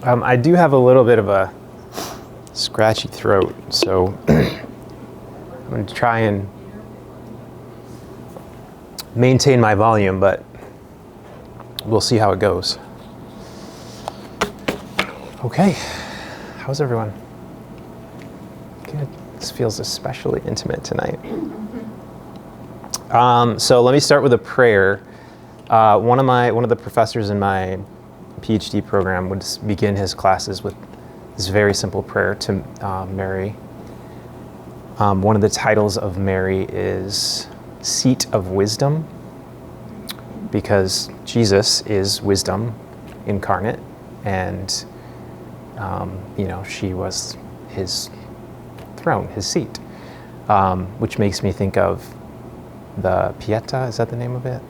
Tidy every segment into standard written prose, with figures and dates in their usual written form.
I do have a little bit of a scratchy throat, so I'm going to try and maintain my volume, but we'll see how it goes. Okay, how's everyone? Good. This feels especially intimate tonight. So let me start with a prayer. One of the professors in my PhD program would begin his classes with this very simple prayer to Mary. One of the titles of Mary is Seat of Wisdom, because Jesus is wisdom incarnate, and she was his throne, his seat, which makes me think of the Pieta. Is that the name of it?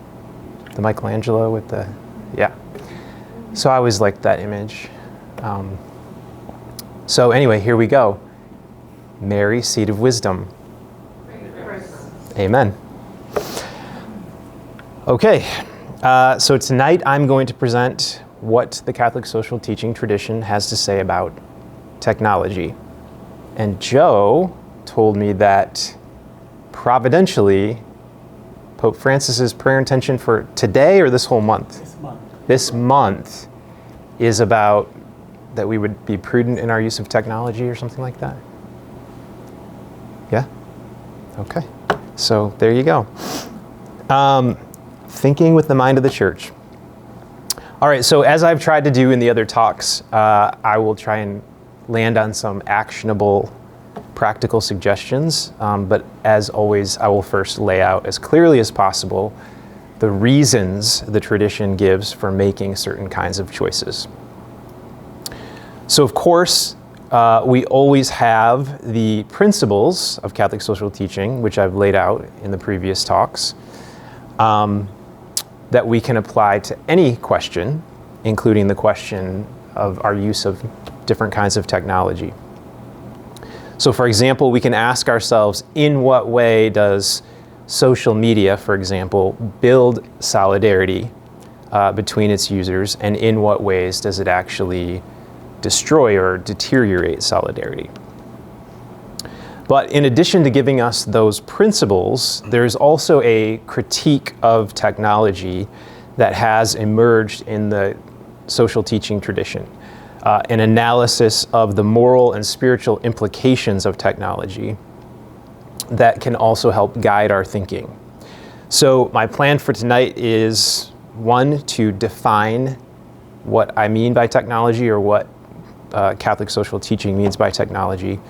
The Michelangelo with the, yeah. So I always liked that image. So anyway, here we go. Mary, seat of wisdom. Amen. Okay, so tonight I'm going to present what the Catholic social teaching tradition has to say about technology. And Joe told me that providentially, Pope Francis's prayer intention for today or this whole month? This month is about that we would be prudent in our use of technology or something like that. Yeah? Okay. So there you go. Thinking with the mind of the church. All right, so as I've tried to do in the other talks, I will try and land on some actionable, practical suggestions. But as always, I will first lay out as clearly as possible the reasons the tradition gives for making certain kinds of choices. So of course, we always have the principles of Catholic social teaching, which I've laid out in the previous talks, that we can apply to any question, including the question of our use of different kinds of technology. So for example, we can ask ourselves, in what way does social media, for example, build solidarity between its users, and in what ways does it actually destroy or deteriorate solidarity? But in addition to giving us those principles, there's also a critique of technology that has emerged in the social teaching tradition, an analysis of the moral and spiritual implications of technology that can also help guide our thinking. So my plan for tonight is, one, to define what I mean by technology, or what Catholic social teaching means by technology.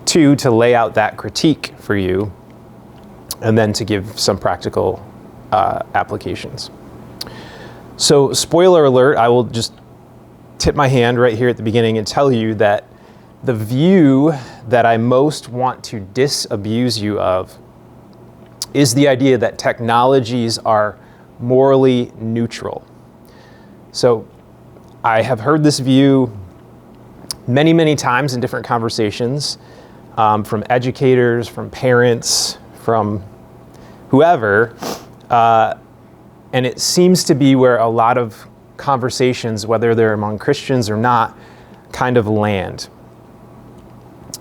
Two, to lay out that critique for you, and then to give some practical applications. So spoiler alert, I will just tip my hand right here at the beginning and tell you that the view that I most want to disabuse you of is the idea that technologies are morally neutral. So I have heard this view many, many times in different conversations, from educators, from parents, from whoever, and it seems to be where a lot of conversations, whether they're among Christians or not, kind of land.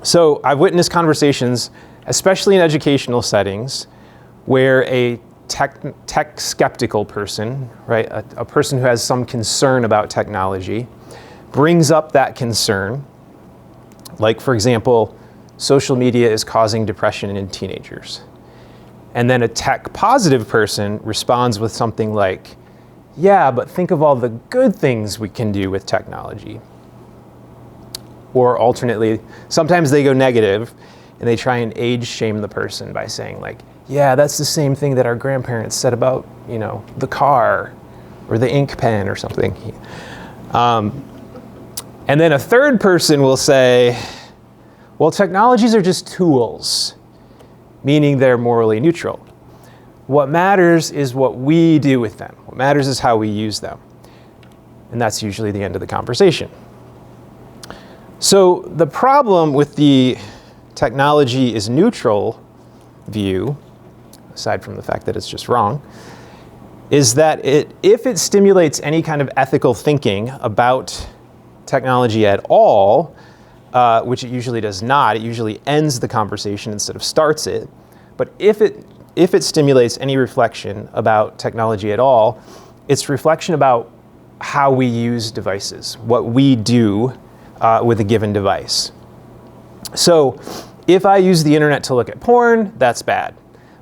So I've witnessed conversations, especially in educational settings, where a tech skeptical person, right, a person who has some concern about technology, brings up that concern. Like, for example, social media is causing depression in teenagers. And then a tech positive person responds with something like, yeah, but think of all the good things we can do with technology. Or alternately, sometimes they go negative and they try and age shame the person by saying, like, yeah, that's the same thing that our grandparents said about, the car or the ink pen or something. And then a third person will say, well, technologies are just tools, meaning they're morally neutral. What matters is what we do with them. What matters is how we use them. And that's usually the end of the conversation. So the problem with the technology is neutral view, aside from the fact that it's just wrong, is that if it stimulates any kind of ethical thinking about technology at all, which it usually does not, it usually ends the conversation instead of starts it. But if it stimulates any reflection about technology at all, it's reflection about how we use devices, what we do with a given device. So if I use the internet to look at porn, that's bad.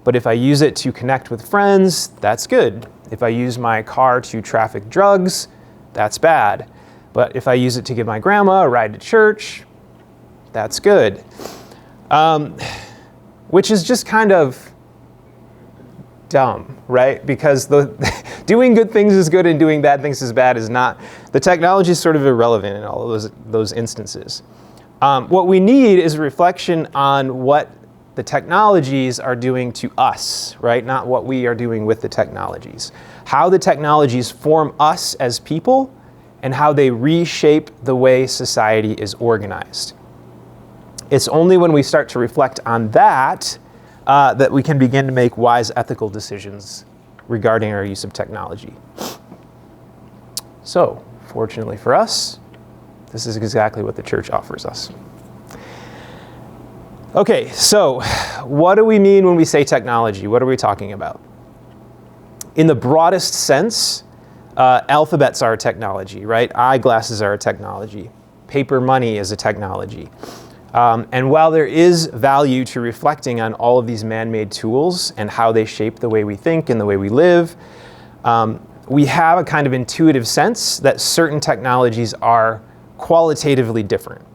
But if I use it to connect with friends, that's good. If I use my car to traffic drugs, that's bad. But if I use it to give my grandma a ride to church, that's good. Which is just kind of dumb, right? Because doing good things is good and doing bad things is bad is not. The technology is sort of irrelevant in all of those instances. What we need is a reflection on what the technologies are doing to us, right? Not what we are doing with the technologies. How the technologies form us as people and how they reshape the way society is organized. It's only when we start to reflect on that that we can begin to make wise ethical decisions regarding our use of technology. So, fortunately for us, this is exactly what the church offers us. Okay, so what do we mean when we say technology? What are we talking about? In the broadest sense, alphabets are a technology, right? Eyeglasses are a technology. Paper money is a technology. And while there is value to reflecting on all of these man-made tools and how they shape the way we think and the way we live, we have a kind of intuitive sense that certain technologies are qualitatively different.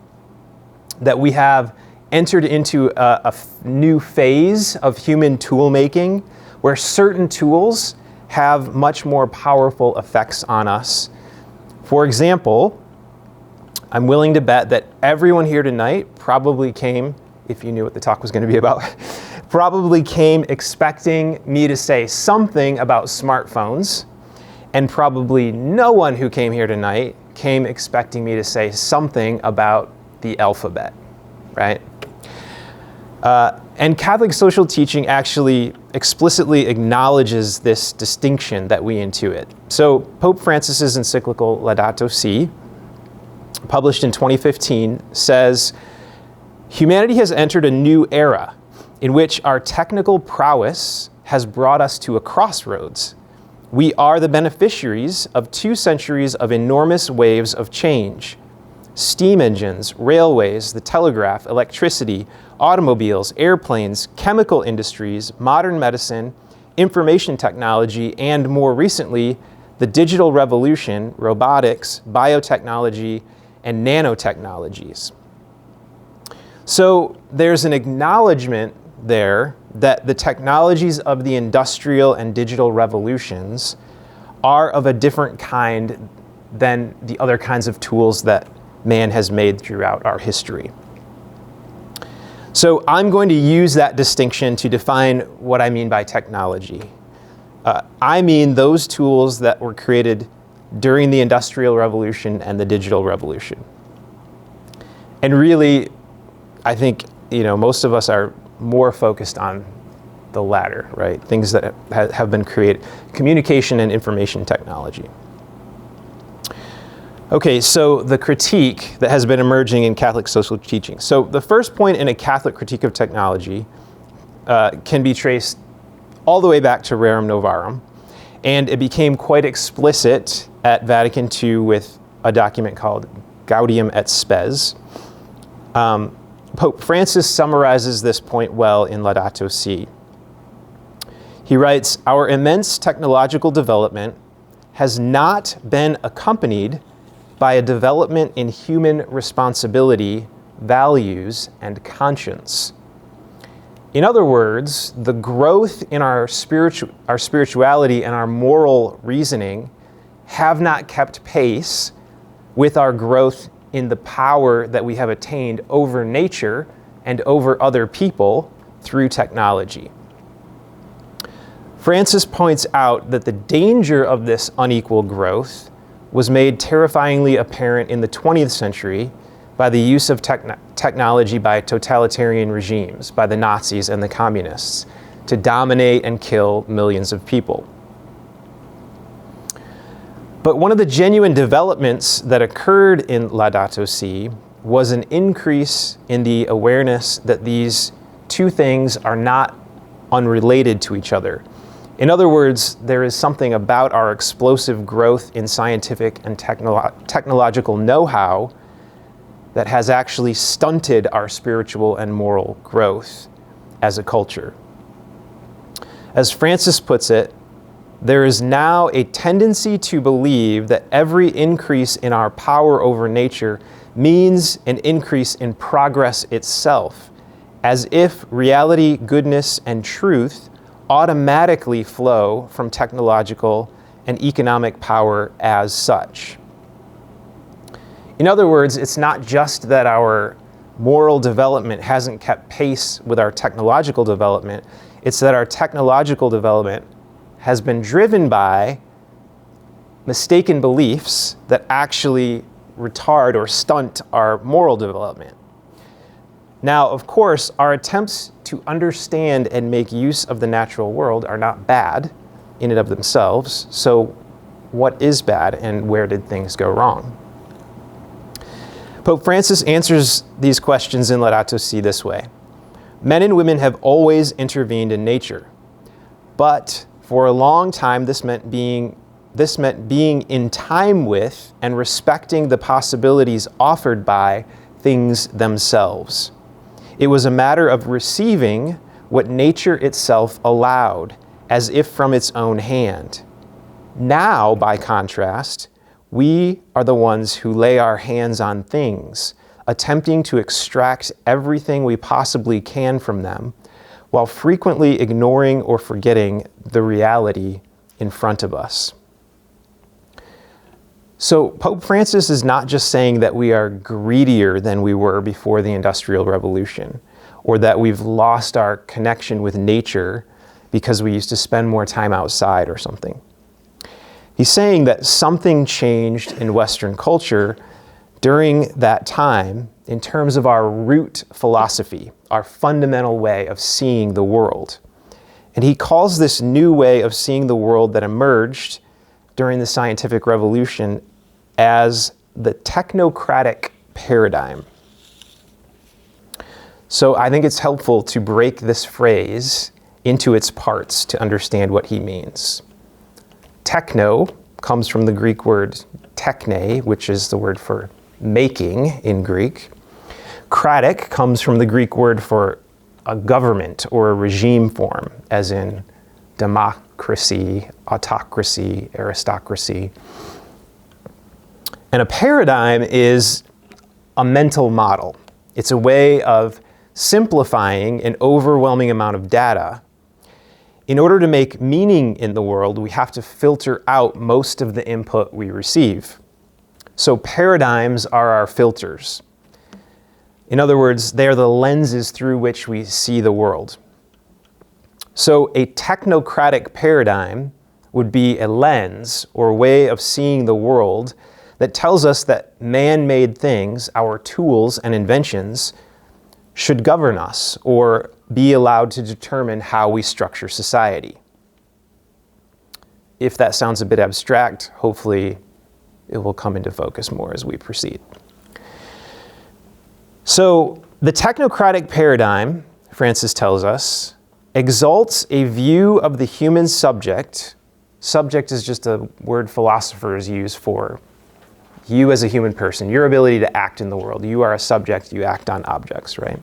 That we have entered into a new phase of human tool making where certain tools have much more powerful effects on us. For example, I'm willing to bet that everyone here tonight probably came, if you knew what the talk was going to be about, probably came expecting me to say something about smartphones, and probably no one who came here tonight came expecting me to say something about the alphabet, right? And Catholic social teaching actually explicitly acknowledges this distinction that we intuit. So Pope Francis's encyclical Laudato Si', published in 2015, says, "Humanity has entered a new era in which our technical prowess has brought us to a crossroads. We are the beneficiaries of 2 centuries of enormous waves of change. Steam engines, railways, the telegraph, electricity, automobiles, airplanes, chemical industries, modern medicine, information technology, and more recently, the digital revolution, robotics, biotechnology, and nanotechnologies." So there's an acknowledgement there that the technologies of the industrial and digital revolutions are of a different kind than the other kinds of tools that man has made throughout our history. So I'm going to use that distinction to define what I mean by technology. I mean those tools that were created during the Industrial Revolution and the Digital Revolution. And really, I think, most of us are more focused on the latter, right? Things that have been created, communication and information technology. Okay, so the critique that has been emerging in Catholic social teaching. So the first point in a Catholic critique of technology can be traced all the way back to Rerum Novarum, and it became quite explicit at Vatican II with a document called Gaudium et Spes. Pope Francis summarizes this point well in Laudato Si'. He writes, "Our immense technological development has not been accompanied by a development in human responsibility, values, and conscience." In other words, the growth in our spirituality and our moral reasoning have not kept pace with our growth in the power that we have attained over nature and over other people through technology. Francis points out that the danger of this unequal growth was made terrifyingly apparent in the 20th century by the use of technology by totalitarian regimes, by the Nazis and the communists, to dominate and kill millions of people. But one of the genuine developments that occurred in Laudato Si was an increase in the awareness that these two things are not unrelated to each other. In other words, there is something about our explosive growth in scientific and technological know-how that has actually stunted our spiritual and moral growth as a culture. As Francis puts it, there is now a tendency to believe that every increase in our power over nature means an increase in progress itself, as if reality, goodness, and truth automatically flow from technological and economic power as such. In other words, it's not just that our moral development hasn't kept pace with our technological development, it's that our technological development has been driven by mistaken beliefs that actually retard or stunt our moral development. Now, of course, our attempts to understand and make use of the natural world are not bad in and of themselves. So what is bad and where did things go wrong? Pope Francis answers these questions in Laudato Si this way. Men and women have always intervened in nature, but for a long time this meant being in time with and respecting the possibilities offered by things themselves. It was a matter of receiving what nature itself allowed, as if from its own hand. Now, by contrast, we are the ones who lay our hands on things, attempting to extract everything we possibly can from them, while frequently ignoring or forgetting the reality in front of us. So Pope Francis is not just saying that we are greedier than we were before the Industrial Revolution, or that we've lost our connection with nature because we used to spend more time outside or something. He's saying that something changed in Western culture during that time in terms of our root philosophy, our fundamental way of seeing the world. And he calls this new way of seeing the world that emerged during the scientific revolution as the technocratic paradigm. So I think it's helpful to break this phrase into its parts to understand what he means. Techno comes from the Greek word techne, which is the word for making in Greek. Cratic comes from the Greek word for a government or a regime form, as in democracy, autocracy, aristocracy. And a paradigm is a mental model. It's a way of simplifying an overwhelming amount of data. In order to make meaning in the world, we have to filter out most of the input we receive. So paradigms are our filters. In other words, they are the lenses through which we see the world. So a technocratic paradigm would be a lens or way of seeing the world that tells us that man-made things, our tools and inventions, should govern us or be allowed to determine how we structure society. If that sounds a bit abstract, hopefully it will come into focus more as we proceed. So the technocratic paradigm, Francis tells us, exalts a view of the human subject. Subject is just a word philosophers use for you as a human person, your ability to act in the world. You are a subject, you act on objects, right?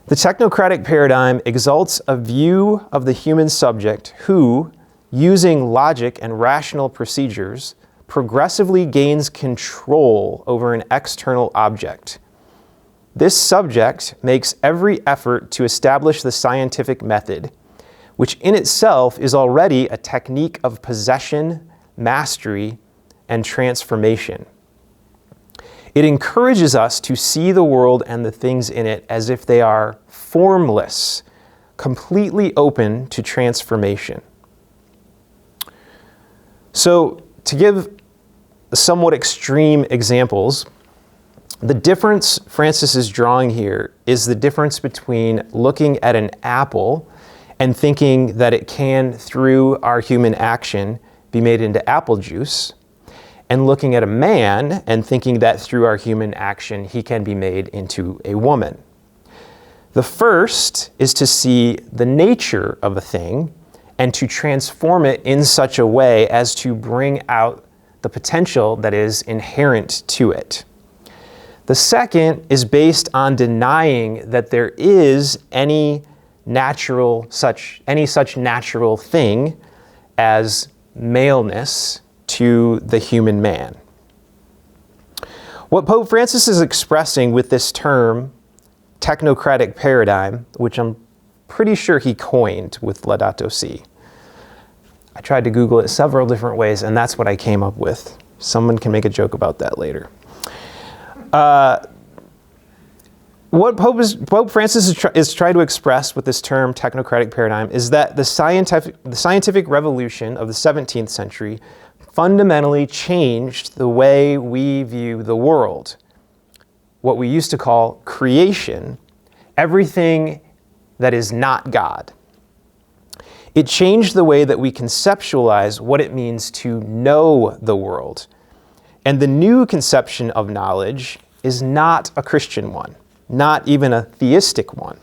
The technocratic paradigm exalts a view of the human subject who, using logic and rational procedures, progressively gains control over an external object. This subject makes every effort to establish the scientific method, which in itself is already a technique of possession, mastery, and transformation. It encourages us to see the world and the things in it as if they are formless, completely open to transformation. So, to give somewhat extreme examples, the difference Francis is drawing here is the difference between looking at an apple and thinking that it can, through our human action, be made into apple juice, and looking at a man and thinking that through our human action, he can be made into a woman. The first is to see the nature of a thing and to transform it in such a way as to bring out the potential that is inherent to it. The second is based on denying that there is any such natural thing as maleness to the human man. What Pope Francis is expressing with this term, technocratic paradigm, which I'm pretty sure he coined with Laudato Si. I tried to Google it several different ways, and that's what I came up with. Someone can make a joke about that later. What Pope Francis is trying to express with this term, technocratic paradigm, is that the scientific revolution of the 17th century fundamentally changed the way we view the world. What we used to call creation, everything that is not God. It changed the way that we conceptualize what it means to know the world. And the new conception of knowledge is not a Christian one, not even a theistic one.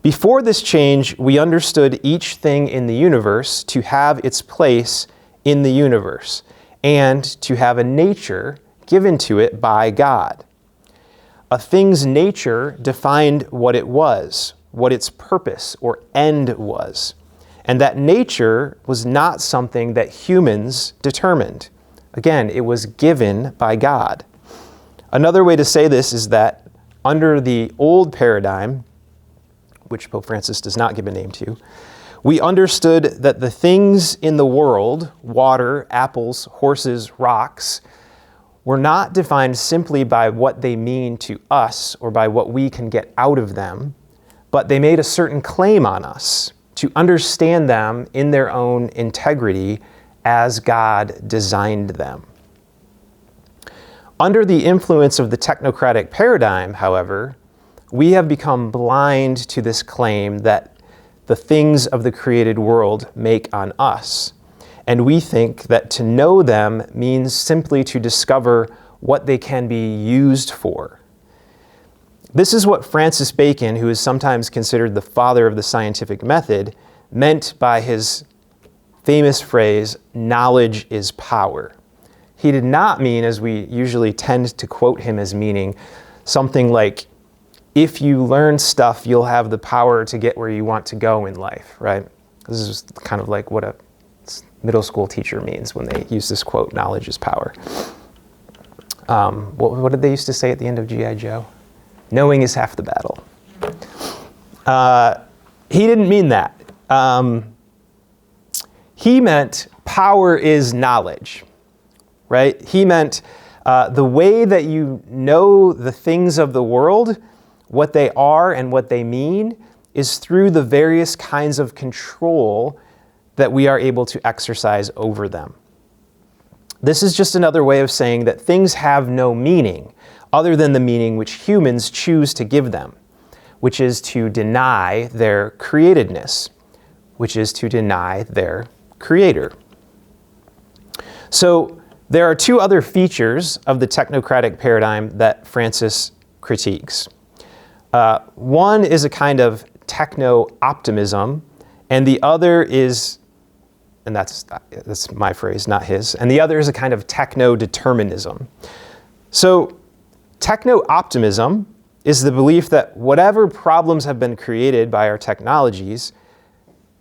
Before this change, we understood each thing in the universe to have its place in the universe and to have a nature given to it by God. A thing's nature defined what it was, what its purpose or end was. And that nature was not something that humans determined. Again, it was given by God. Another way to say this is that under the old paradigm, which Pope Francis does not give a name to, we understood that the things in the world, water, apples, horses, rocks, were not defined simply by what they mean to us or by what we can get out of them, but they made a certain claim on us to understand them in their own integrity as God designed them. Under the influence of the technocratic paradigm, however, we have become blind to this claim that the things of the created world make on us. And we think that to know them means simply to discover what they can be used for. This is what Francis Bacon, who is sometimes considered the father of the scientific method, meant by his famous phrase, knowledge is power. He did not mean, as we usually tend to quote him as meaning, something like, if you learn stuff, you'll have the power to get where you want to go in life, right? This is kind of like what a middle school teacher means when they use this quote, knowledge is power. What did they used to say at the end of G.I. Joe? Knowing is half the battle. He didn't mean that. He meant power is knowledge, right? He meant the way that you know the things of the world, what they are and what they mean, is through the various kinds of control that we are able to exercise over them. This is just another way of saying that things have no meaning other than the meaning which humans choose to give them, which is to deny their createdness, which is to deny their creator. So there are two other features of the technocratic paradigm that Francis critiques. One is a kind of techno-optimism, and the other is, and that's my phrase, not his, and the other is a kind of techno-determinism. So techno-optimism is the belief that whatever problems have been created by our technologies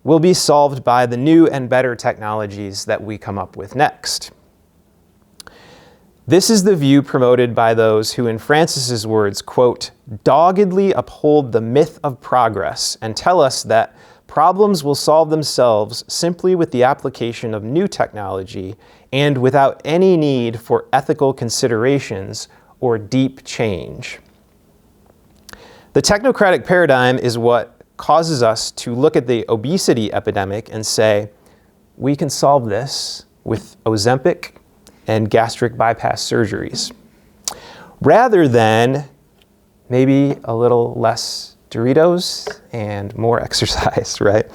will be solved by the new and better technologies that we come up with next. This is the view promoted by those who, in Francis's words, quote, doggedly uphold the myth of progress and tell us that problems will solve themselves simply with the application of new technology and without any need for ethical considerations or deep change. The technocratic paradigm is what causes us to look at the obesity epidemic and say, we can solve this with Ozempic and gastric bypass surgeries, rather than maybe a little less Doritos and more exercise, right?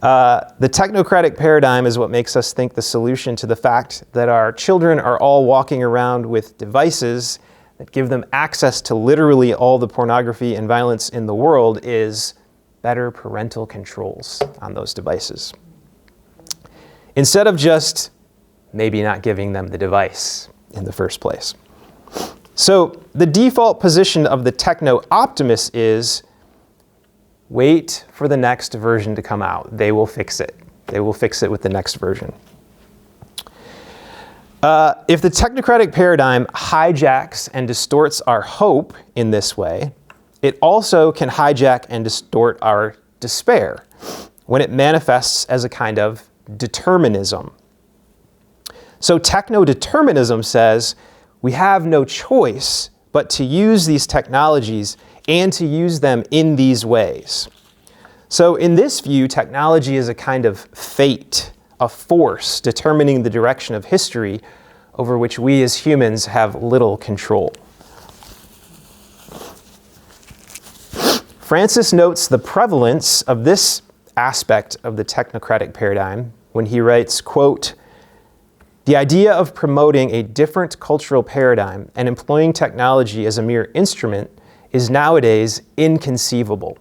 The technocratic paradigm is what makes us think the solution to the fact that our children are all walking around with devices that give them access to literally all the pornography and violence in the world is better parental controls on those devices. Instead of just maybe not giving them the device in the first place. So the default position of the techno-optimist is wait for the next version to come out. They will fix it. They will fix it with the next version. If the technocratic paradigm hijacks and distorts our hope in this way, it also can hijack and distort our despair when it manifests as a kind of determinism. So techno-determinism says we have no choice but to use these technologies and to use them in these ways. So in this view, technology is a kind of fate, a force determining the direction of history over which we as humans have little control. Francis notes the prevalence of this aspect of the technocratic paradigm when he writes, quote, "The idea of promoting a different cultural paradigm and employing technology as a mere instrument is nowadays inconceivable."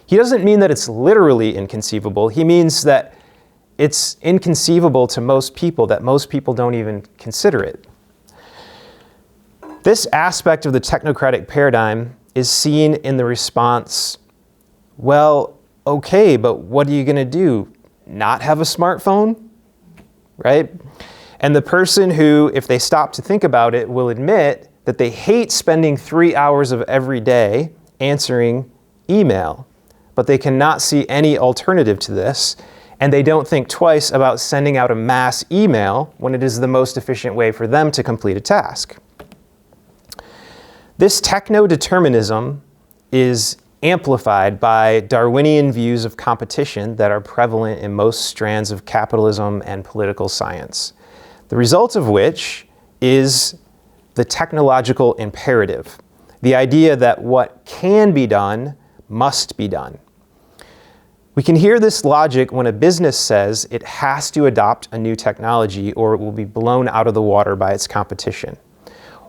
He doesn't mean that it's literally inconceivable. He means that it's inconceivable to most people, that most people don't even consider it. This aspect of the technocratic paradigm is seen in the response, well, okay, but what are you going to do? Not have a smartphone? Right? And the person who, if they stop to think about it, will admit that they hate spending 3 hours of every day answering email, but they cannot see any alternative to this, and they don't think twice about sending out a mass email when it is the most efficient way for them to complete a task. This techno-determinism is amplified by Darwinian views of competition that are prevalent in most strands of capitalism and political science, the result of which is the technological imperative, the idea that what can be done must be done. We can hear this logic when a business says it has to adopt a new technology or it will be blown out of the water by its competition.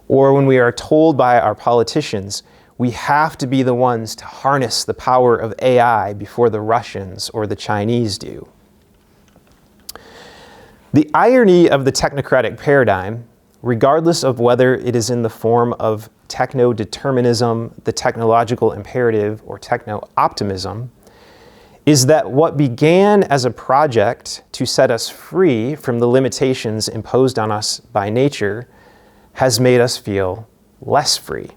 Or when we are told by our politicians we have to be the ones to harness the power of AI before the Russians or the Chinese do. The irony of the technocratic paradigm, regardless of whether it is in the form of techno-determinism, the technological imperative, or techno-optimism, is that what began as a project to set us free from the limitations imposed on us by nature has made us feel less free.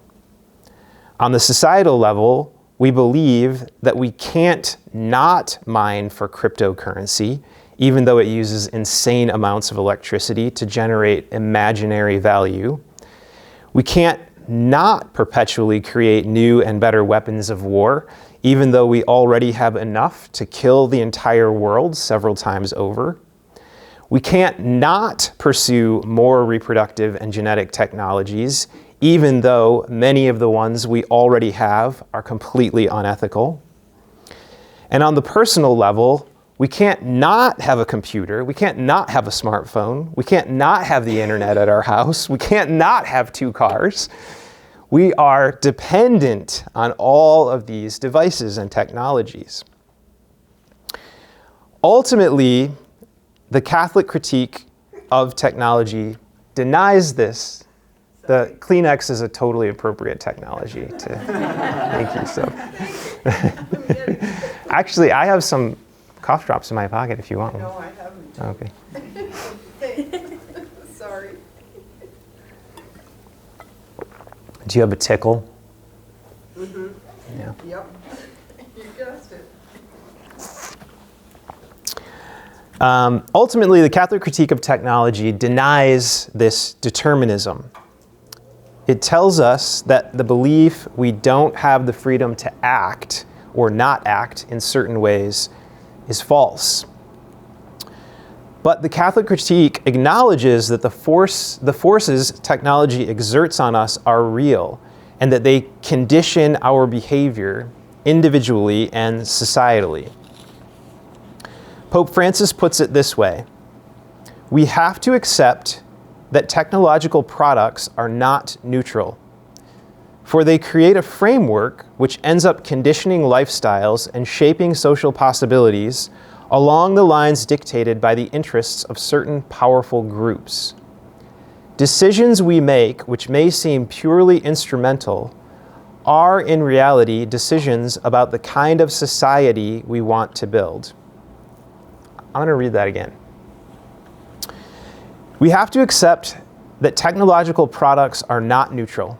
On the societal level, we believe that we can't not mine for cryptocurrency, even though it uses insane amounts of electricity to generate imaginary value. We can't not perpetually create new and better weapons of war, even though we already have enough to kill the entire world several times over. We can't not pursue more reproductive and genetic technologies, even though many of the ones we already have are completely unethical. And on the personal level, we can't not have a computer, we can't not have a smartphone, we can't not have the internet at our house, we can't not have 2 cars. We are dependent on all of these devices and technologies. Ultimately, the Catholic critique of technology denies this. The Kleenex is a totally appropriate technology to make use of. Actually, I have some cough drops in my pocket if you want one. No, I haven't. Okay. Sorry. Do you have a tickle? Mm-hmm. Yeah. Yep. You guessed it. Ultimately, the Catholic critique of technology denies this determinism. It tells us that the belief we don't have the freedom to act or not act in certain ways is false. But the Catholic critique acknowledges that the forces technology exerts on us are real and that they condition our behavior individually and societally. Pope Francis puts it this way: we have to accept that technological products are not neutral, for they create a framework which ends up conditioning lifestyles and shaping social possibilities along the lines dictated by the interests of certain powerful groups. Decisions we make, which may seem purely instrumental, are in reality decisions about the kind of society we want to build. I'm going to read that again. We have to accept that technological products are not neutral,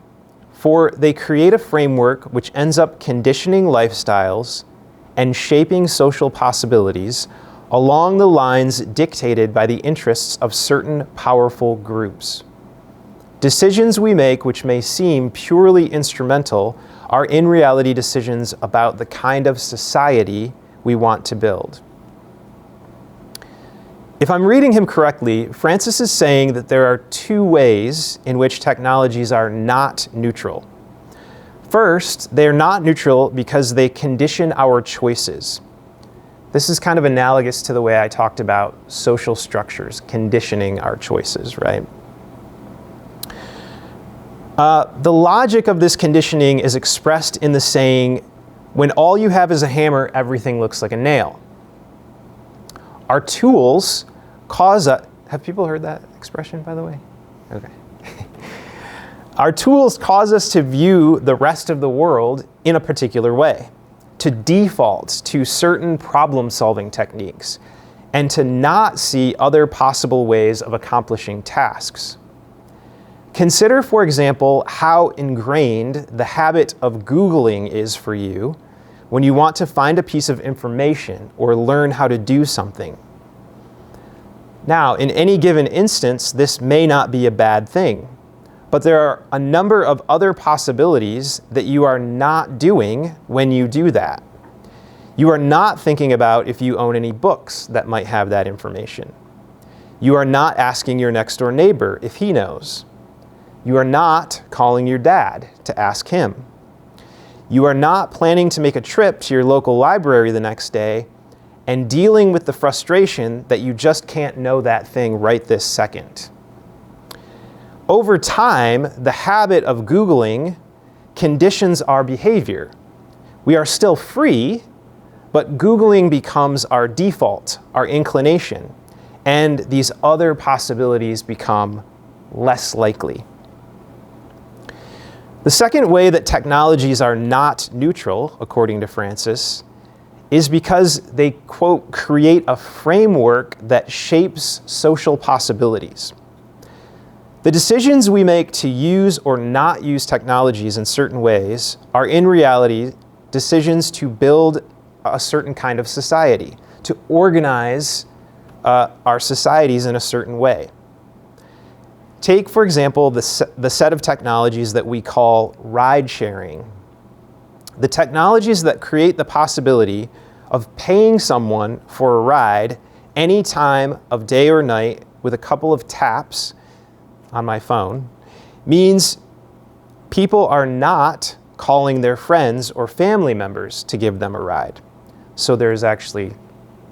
for they create a framework which ends up conditioning lifestyles and shaping social possibilities along the lines dictated by the interests of certain powerful groups. Decisions we make, which may seem purely instrumental, are in reality decisions about the kind of society we want to build. If I'm reading him correctly, Francis is saying that there are two ways in which technologies are not neutral. First, they're not neutral because they condition our choices. This is kind of analogous to the way I talked about social structures conditioning our choices, right? The logic of this conditioning is expressed in the saying, when all you have is a hammer, everything looks like a nail. Our tools cause us, have people heard that expression, by the way? Okay. Our tools cause us to view the rest of the world in a particular way, to default to certain problem-solving techniques, and to not see other possible ways of accomplishing tasks. Consider, for example, how ingrained the habit of Googling is for you when you want to find a piece of information or learn how to do something. Now, in any given instance, this may not be a bad thing, but there are a number of other possibilities that you are not doing when you do that. You are not thinking about if you own any books that might have that information. You are not asking your next-door neighbor if he knows. You are not calling your dad to ask him. You are not planning to make a trip to your local library the next day and dealing with the frustration that you just can't know that thing right this second. Over time, the habit of Googling conditions our behavior. We are still free, but Googling becomes our default, our inclination, and these other possibilities become less likely. The second way that technologies are not neutral, according to Francis, is because they, quote, create a framework that shapes social possibilities. The decisions we make to use or not use technologies in certain ways are in reality decisions to build a certain kind of society, to organize our societies in a certain way. Take, for example, the set of technologies that we call ride sharing. The technologies that create the possibility of paying someone for a ride any time of day or night with a couple of taps on my phone means people are not calling their friends or family members to give them a ride. So there's actually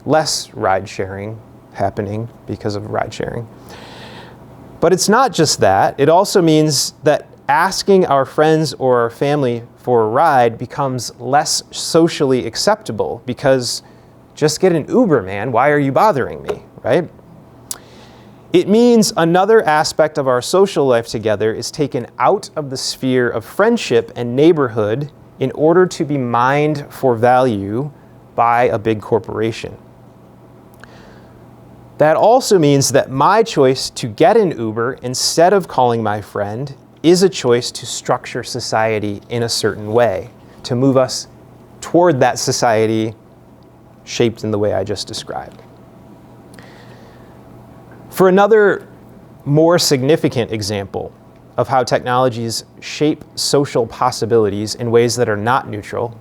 less ride sharing happening because of ride sharing. But it's not just that. It also means that asking our friends or our family for a ride becomes less socially acceptable because just get an Uber, man. Why are you bothering me, right? It means another aspect of our social life together is taken out of the sphere of friendship and neighborhood in order to be mined for value by a big corporation. That also means that my choice to get an Uber instead of calling my friend is a choice to structure society in a certain way, to move us toward that society shaped in the way I just described. For another more significant example of how technologies shape social possibilities in ways that are not neutral,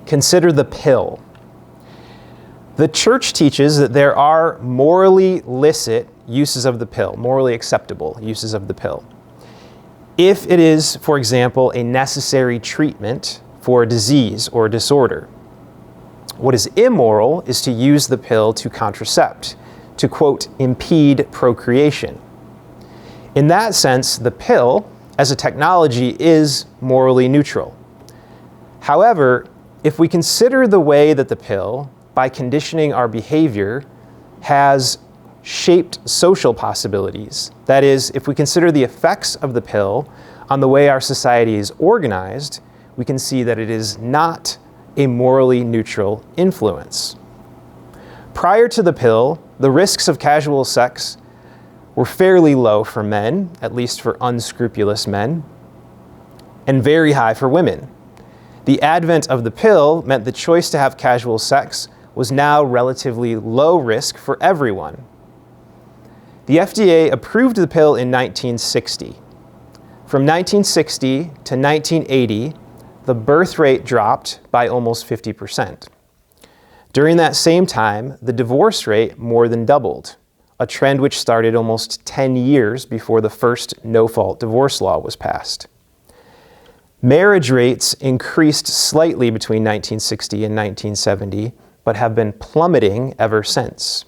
consider the pill. The church teaches that there are morally licit uses of the pill, morally acceptable uses of the pill. If it is, for example, a necessary treatment for a disease or a disorder. What is immoral is to use the pill to contracept, to, quote, impede procreation. In that sense, the pill, as a technology, is morally neutral. However, if we consider the way that the pill, by conditioning our behavior, has shaped social possibilities, that is, if we consider the effects of the pill on the way our society is organized, we can see that it is not a morally neutral influence. Prior to the pill, the risks of casual sex were fairly low for men, at least for unscrupulous men, and very high for women. The advent of the pill meant the choice to have casual sex was now relatively low risk for everyone. The FDA approved the pill in 1960. From 1960 to 1980, the birth rate dropped by almost 50%. During that same time, the divorce rate more than doubled, a trend which started almost 10 years before the first no-fault divorce law was passed. Marriage rates increased slightly between 1960 and 1970, but have been plummeting ever since.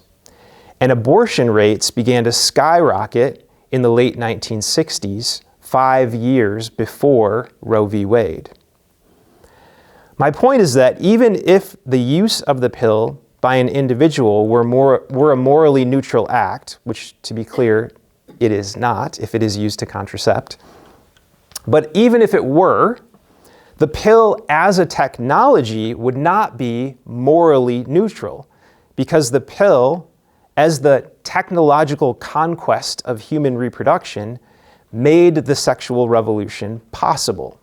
And abortion rates began to skyrocket in the late 1960s, 5 years before Roe v. Wade. My point is that even if the use of the pill by an individual were a morally neutral act, which, to be clear, it is not if it is used to contracept, but even if it were, the pill as a technology would not be morally neutral, because the pill, as the technological conquest of human reproduction, made the sexual revolution possible.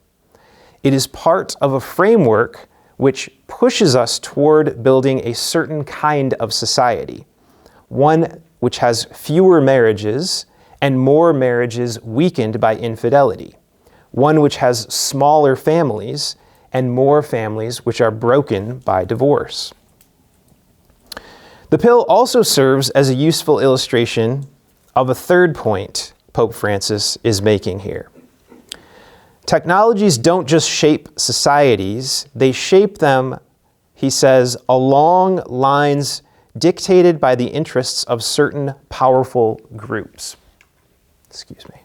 It is part of a framework which pushes us toward building a certain kind of society, one which has fewer marriages and more marriages weakened by infidelity, one which has smaller families and more families which are broken by divorce. The pill also serves as a useful illustration of a third point Pope Francis is making here. Technologies don't just shape societies, they shape them, he says, along lines dictated by the interests of certain powerful groups. Excuse me.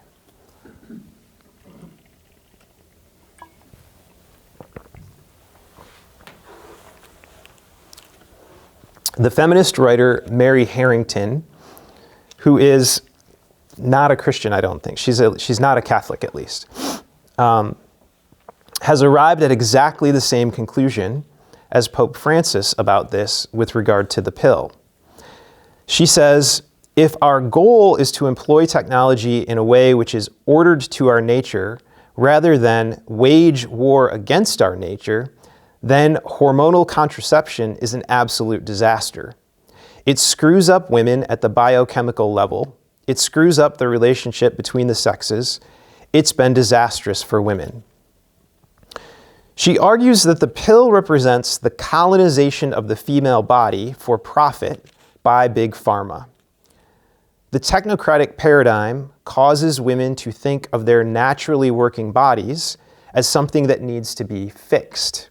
The feminist writer Mary Harrington, who is not a Christian, I don't think. She's not a Catholic, at least. Has arrived at exactly the same conclusion as Pope Francis about this with regard to the pill. She says, if our goal is to employ technology in a way which is ordered to our nature rather than wage war against our nature, then hormonal contraception is an absolute disaster. It screws up women at the biochemical level. It screws up the relationship between the sexes. It's been disastrous for women. She argues that the pill represents the colonization of the female body for profit by Big Pharma. The technocratic paradigm causes women to think of their naturally working bodies as something that needs to be fixed.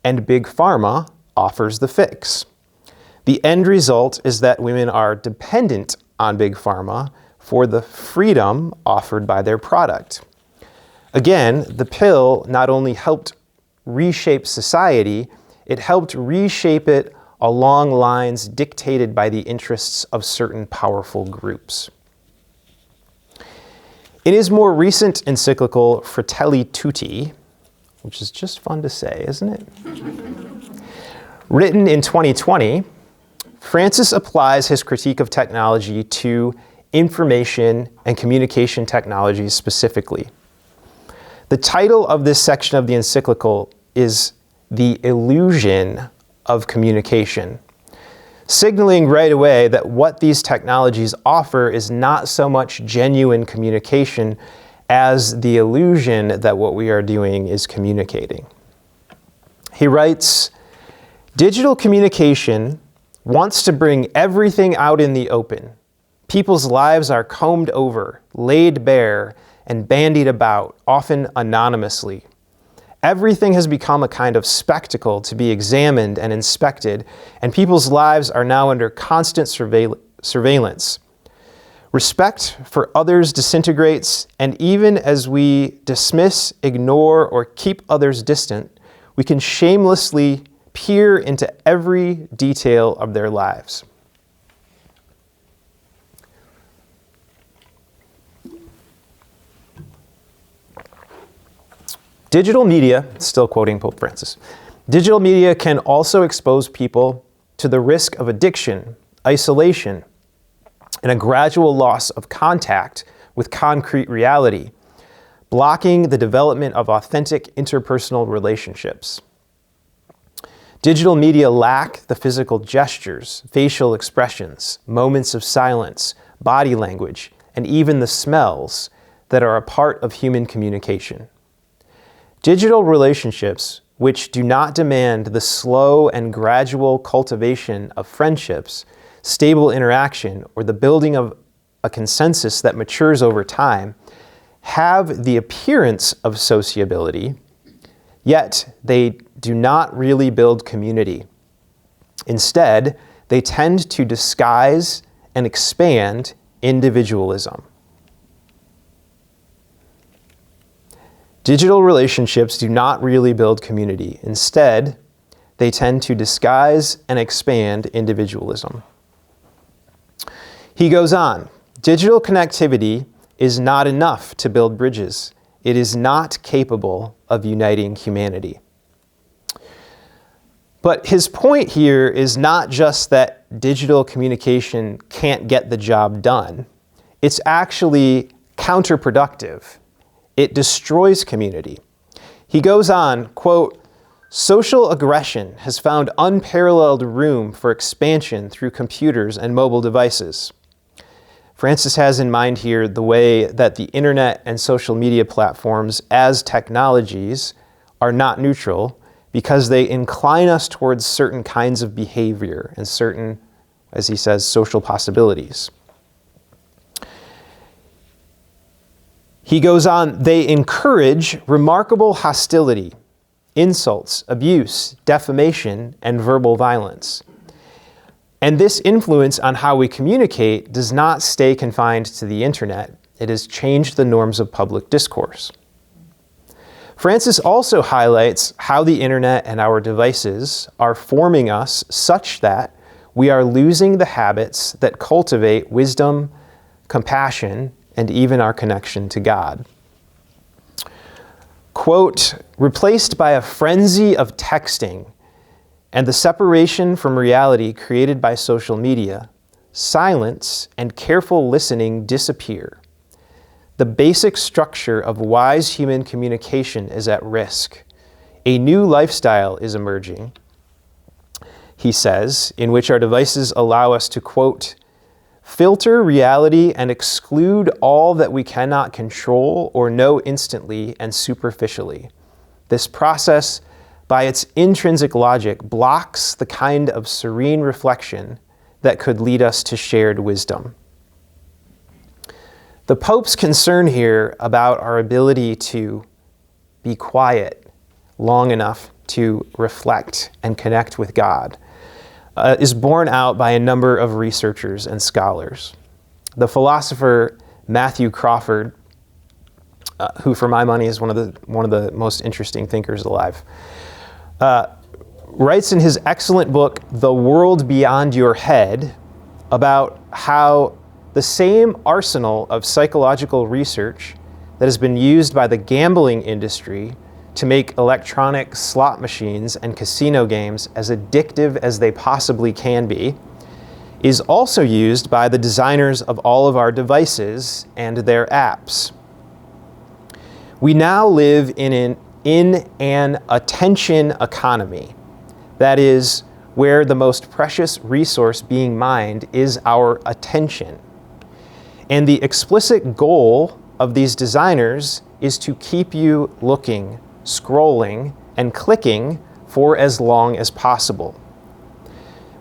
And Big Pharma offers the fix. The end result is that women are dependent on Big Pharma for the freedom offered by their product. Again, the pill not only helped reshape society, it helped reshape it along lines dictated by the interests of certain powerful groups. In his more recent encyclical, Fratelli Tutti, which is just fun to say, isn't it? Written in 2020, Francis applies his critique of technology to information and communication technologies specifically. The title of this section of the encyclical is The Illusion of Communication, signaling right away that what these technologies offer is not so much genuine communication as the illusion that what we are doing is communicating. He writes, digital communication wants to bring everything out in the open. People's lives are combed over, laid bare, and bandied about, often anonymously. Everything has become a kind of spectacle to be examined and inspected, and people's lives are now under constant surveillance. Respect for others disintegrates, and even as we dismiss, ignore, or keep others distant, we can shamelessly peer into every detail of their lives. Digital media, still quoting Pope Francis, digital media can also expose people to the risk of addiction, isolation, and a gradual loss of contact with concrete reality, blocking the development of authentic interpersonal relationships. Digital media lack the physical gestures, facial expressions, moments of silence, body language, and even the smells that are a part of human communication. Digital relationships, which do not demand the slow and gradual cultivation of friendships, stable interaction, or the building of a consensus that matures over time, have the appearance of sociability, yet they do not really build community. Instead, they tend to disguise and expand individualism. Digital relationships do not really build community. Instead, they tend to disguise and expand individualism. He goes on, digital connectivity is not enough to build bridges. It is not capable of uniting humanity. But his point here is not just that digital communication can't get the job done. It's actually counterproductive. It destroys community. He goes on, quote, social aggression has found unparalleled room for expansion through computers and mobile devices. Francis has in mind here the way that the internet and social media platforms as technologies are not neutral because they incline us towards certain kinds of behavior and certain, as he says, social possibilities. He goes on, they encourage remarkable hostility, insults, abuse, defamation, and verbal violence. And this influence on how we communicate does not stay confined to the internet. It has changed the norms of public discourse. Francis also highlights how the internet and our devices are forming us such that we are losing the habits that cultivate wisdom, compassion, and even our connection to God. Quote, replaced by a frenzy of texting and the separation from reality created by social media, silence and careful listening disappear. The basic structure of wise human communication is at risk. A new lifestyle is emerging, he says, in which our devices allow us to, quote, filter reality and exclude all that we cannot control or know instantly and superficially. This process, by its intrinsic logic, blocks the kind of serene reflection that could lead us to shared wisdom. The Pope's concern here about our ability to be quiet long enough to reflect and connect with God is borne out by a number of researchers and scholars. The philosopher Matthew Crawford, who for my money is one of the most interesting thinkers alive, writes in his excellent book, The World Beyond Your Head, about how the same arsenal of psychological research that has been used by the gambling industry to make electronic slot machines and casino games as addictive as they possibly can be, is also used by the designers of all of our devices and their apps. We now live in an attention economy. That is, where the most precious resource being mined is our attention. And the explicit goal of these designers is to keep you looking, scrolling, and clicking for as long as possible.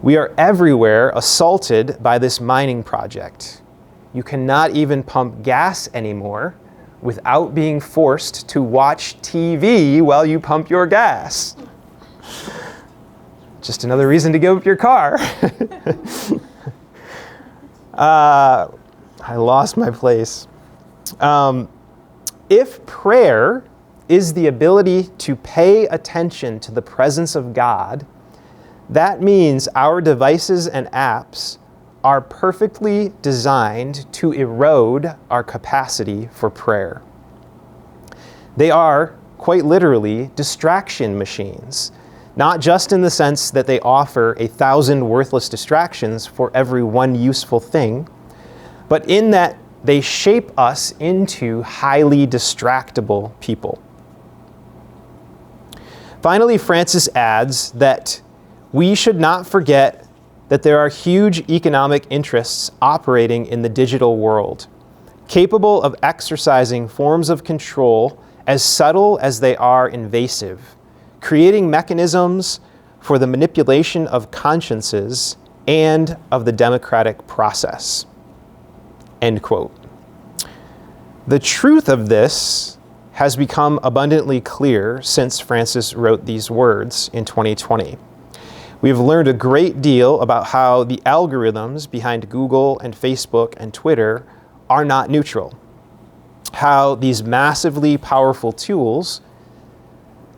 We are everywhere assaulted by this mining project. You cannot even pump gas anymore without being forced to watch TV while you pump your gas. Just another reason to give up your car. I lost my place. If prayer is the ability to pay attention to the presence of God, that means our devices and apps are perfectly designed to erode our capacity for prayer. They are, quite literally, distraction machines, not just in the sense that they offer 1,000 worthless distractions for every one useful thing, but in that they shape us into highly distractible people. Finally, Francis adds that we should not forget that there are huge economic interests operating in the digital world, capable of exercising forms of control as subtle as they are invasive, creating mechanisms for the manipulation of consciences and of the democratic process. End quote. The truth of this has become abundantly clear since Francis wrote these words in 2020. We have learned a great deal about how the algorithms behind Google and Facebook and Twitter are not neutral, how these massively powerful tools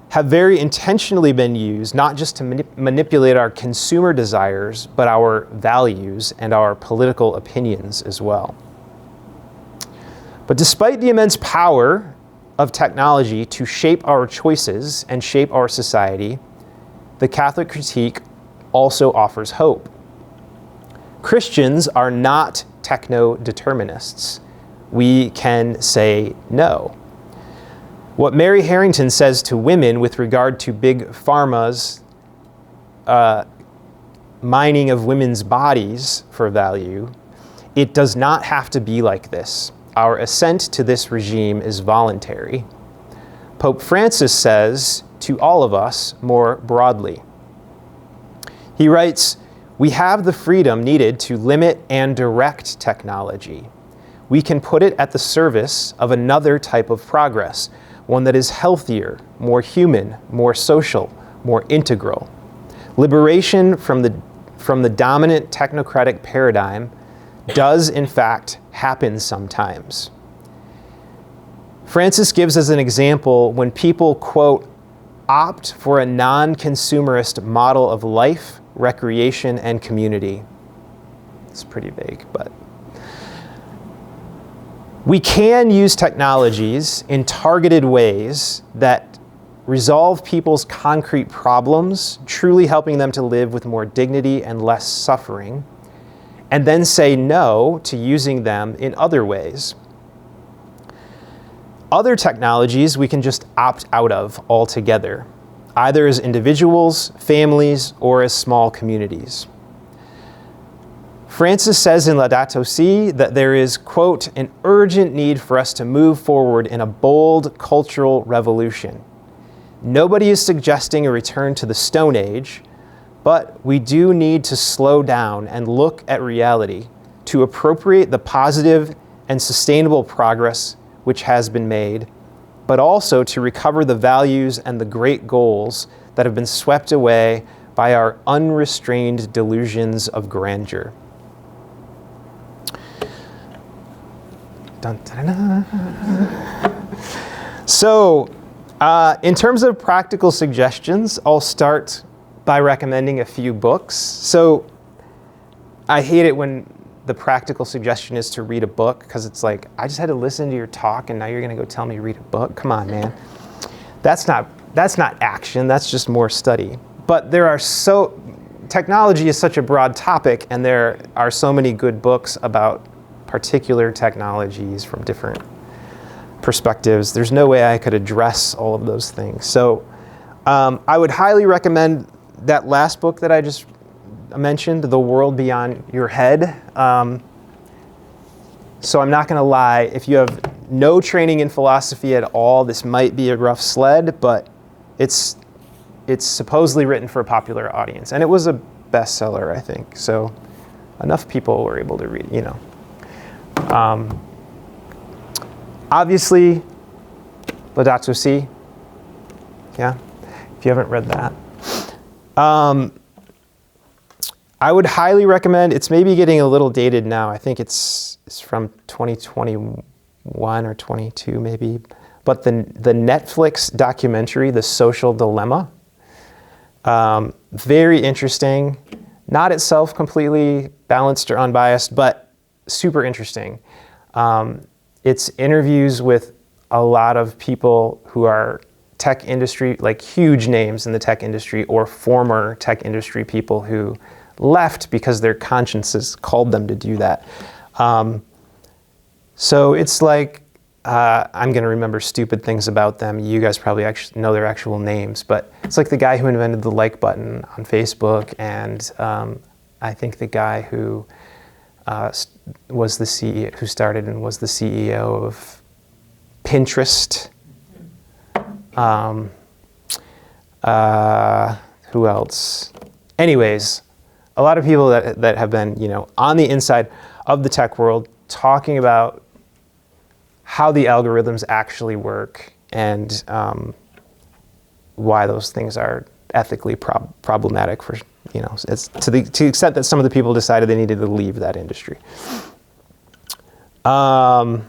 have very intentionally been used not just to manipulate our consumer desires, but our values and our political opinions as well. But despite the immense power of technology to shape our choices and shape our society, the Catholic critique also offers hope. Christians are not techno-determinists. We can say no. What Mary Harrington says to women with regard to Big Pharma's mining of women's bodies for value, it does not have to be like this. Our assent to this regime is voluntary. Pope Francis says to all of us more broadly. He writes, "We have the freedom needed to limit and direct technology. We can put it at the service of another type of progress, one that is healthier, more human, more social, more integral. Liberation from the dominant technocratic paradigm does, in fact, happen sometimes." Francis gives as an example when people, quote, opt for a non-consumerist model of life, recreation, and community. It's pretty vague, but we can use technologies in targeted ways that resolve people's concrete problems, truly helping them to live with more dignity and less suffering, and then say no to using them in other ways. Other technologies we can just opt out of altogether, either as individuals, families, or as small communities. Francis says in Laudato Si that there is, quote, an urgent need for us to move forward in a bold cultural revolution. Nobody is suggesting a return to the Stone Age, but we do need to slow down and look at reality to appropriate the positive and sustainable progress which has been made, but also to recover the values and the great goals that have been swept away by our unrestrained delusions of grandeur. Dun, dun, dun, dun. So, in terms of practical suggestions, I'll start by recommending a few books. So, I hate it when the practical suggestion is to read a book, because it's like, I just had to listen to your talk and now you're going to go tell me to read a book? Come on, man. That's not action, that's just more study. But technology is such a broad topic, and there are so many good books about particular technologies from different perspectives. There's no way I could address all of those things. So I would highly recommend that last book that I just mentioned, The World Beyond Your Head. So I'm not going to lie, if you have no training in philosophy at all, this might be a rough sled, but it's supposedly written for a popular audience. And it was a bestseller, I think. So enough people were able to read, Obviously, Laudato Si. Yeah, if you haven't read that. I would highly recommend, it's maybe getting a little dated now. I think it's from 2021 or 22 maybe. But the Netflix documentary, The Social Dilemma, very interesting. Not itself completely balanced or unbiased, but super interesting. It's interviews with a lot of people who are tech industry, like huge names in the tech industry, or former tech industry people who left because their consciences called them to do that. So it's like, I'm going to remember stupid things about them. You guys probably actually know their actual names, but it's like the guy who invented the like button on Facebook, and I think the guy who was the CEO, who started and was the CEO of Pinterest. Who else? Anyways, a lot of people that have been, on the inside of the tech world talking about how the algorithms actually work and why those things are ethically problematic for, it's to the extent that some of the people decided they needed to leave that industry. A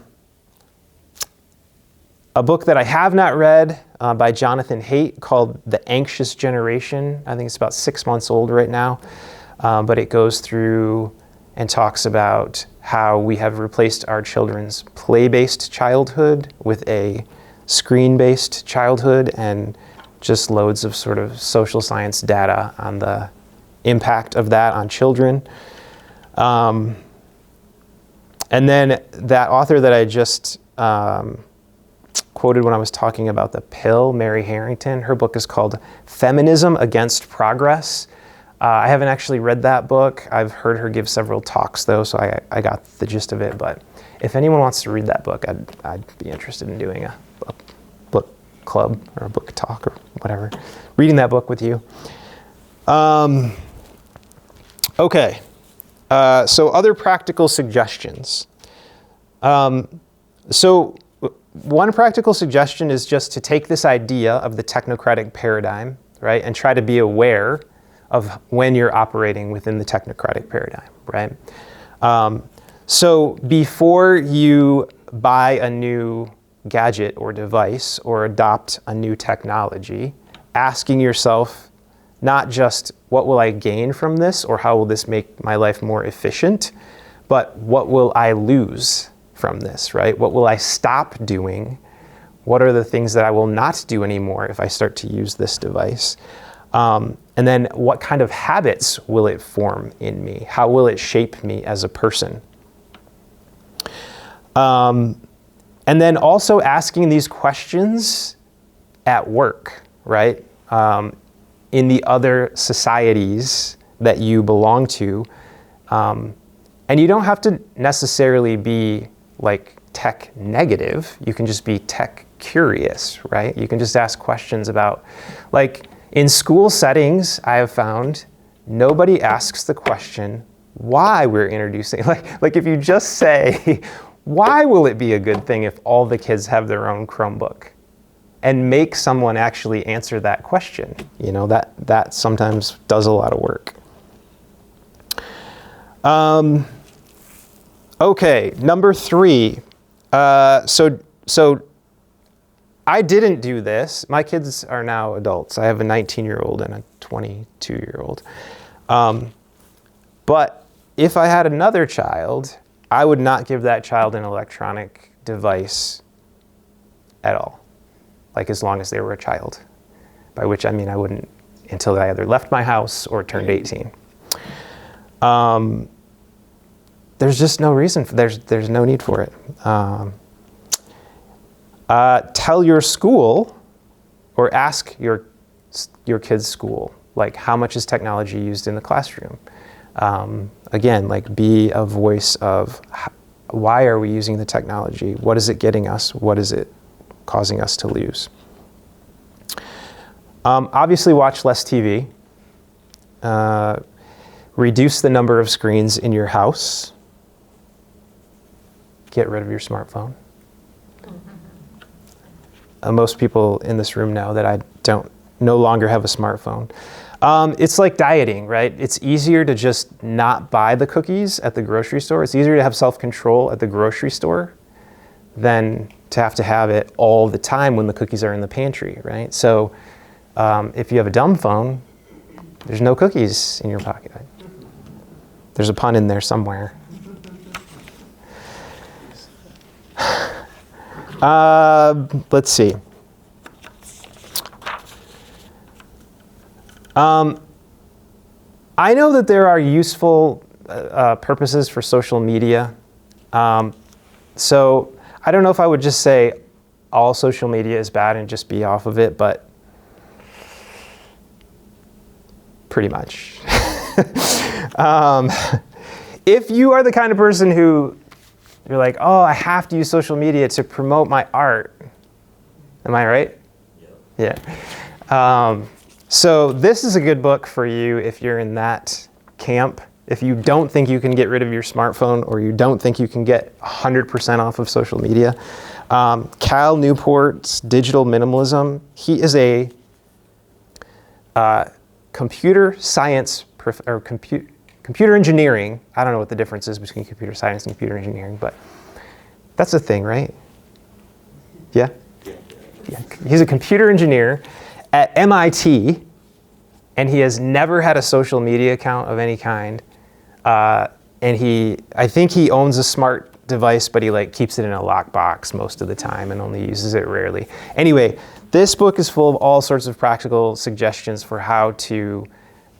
book that I have not read by Jonathan Haidt called The Anxious Generation. I think it's about 6 months old right now. But it goes through and talks about how we have replaced our children's play-based childhood with a screen-based childhood, and just loads of sort of social science data on the impact of that on children. And then that author that I just quoted when I was talking about the pill, Mary Harrington, her book is called Feminism Against Progress. I haven't actually read that book. I've heard her give several talks though, so I got the gist of it. But if anyone wants to read that book, I'd be interested in doing a book club or a book talk or whatever. Reading that book with you. Okay, so other practical suggestions. So one practical suggestion is just to take this idea of the technocratic paradigm, right, and try to be aware of when you're operating within the technocratic paradigm, right? So before you buy a new gadget or device or adopt a new technology, asking yourself not just what will I gain from this or how will this make my life more efficient, but what will I lose from this, right? What will I stop doing? What are the things that I will not do anymore if I start to use this device? And then what kind of habits will it form in me? How will it shape me as a person? And then also asking these questions at work, right? In the other societies that you belong to. And you don't have to necessarily be like tech negative. You can just be tech curious, right? You can just ask questions about, like, in school settings, I have found nobody asks the question why we're introducing, like if you just say, why will it be a good thing if all the kids have their own Chromebook? And make someone actually answer that question. That sometimes does a lot of work. Okay, number 3. So I didn't do this. My kids are now adults. I have a 19-year-old and a 22-year-old. But if I had another child, I would not give that child an electronic device at all, like as long as they were a child, by which I mean I wouldn't until I either left my house or turned 18. There's just no reason, there's no need for it. Tell your school or ask your kid's school, like, how much is technology used in the classroom? Again, like, be a voice of why are we using the technology? What is it getting us? What is it causing us to lose? Obviously, watch less TV. Reduce the number of screens in your house. Get rid of your smartphone. Most people in this room know that I no longer have a smartphone. It's like dieting, right? It's easier to just not buy the cookies at the grocery store. It's easier to have self-control at the grocery store than to have it all the time when the cookies are in the pantry, right? So if you have a dumb phone, there's no cookies in your pocket. There's a pun in there somewhere. Let's see. I know that there are useful purposes for social media. So I don't know if I would just say all social media is bad and just be off of it, but pretty much. If you are the kind of person who you're like, oh, I have to use social media to promote my art. Am I right? Yep. Yeah. So this is a good book for you if you're in that camp. If you don't think you can get rid of your smartphone or you don't think you can get 100% off of social media. Cal Newport's Digital Minimalism. He is a computer science or computer engineering. I don't know what the difference is between computer science and computer engineering, but that's a thing, right? Yeah? Yeah. He's a computer engineer at MIT, and he has never had a social media account of any kind. And I think he owns a smart device, but he keeps it in a lockbox most of the time and only uses it rarely. Anyway, this book is full of all sorts of practical suggestions for how to,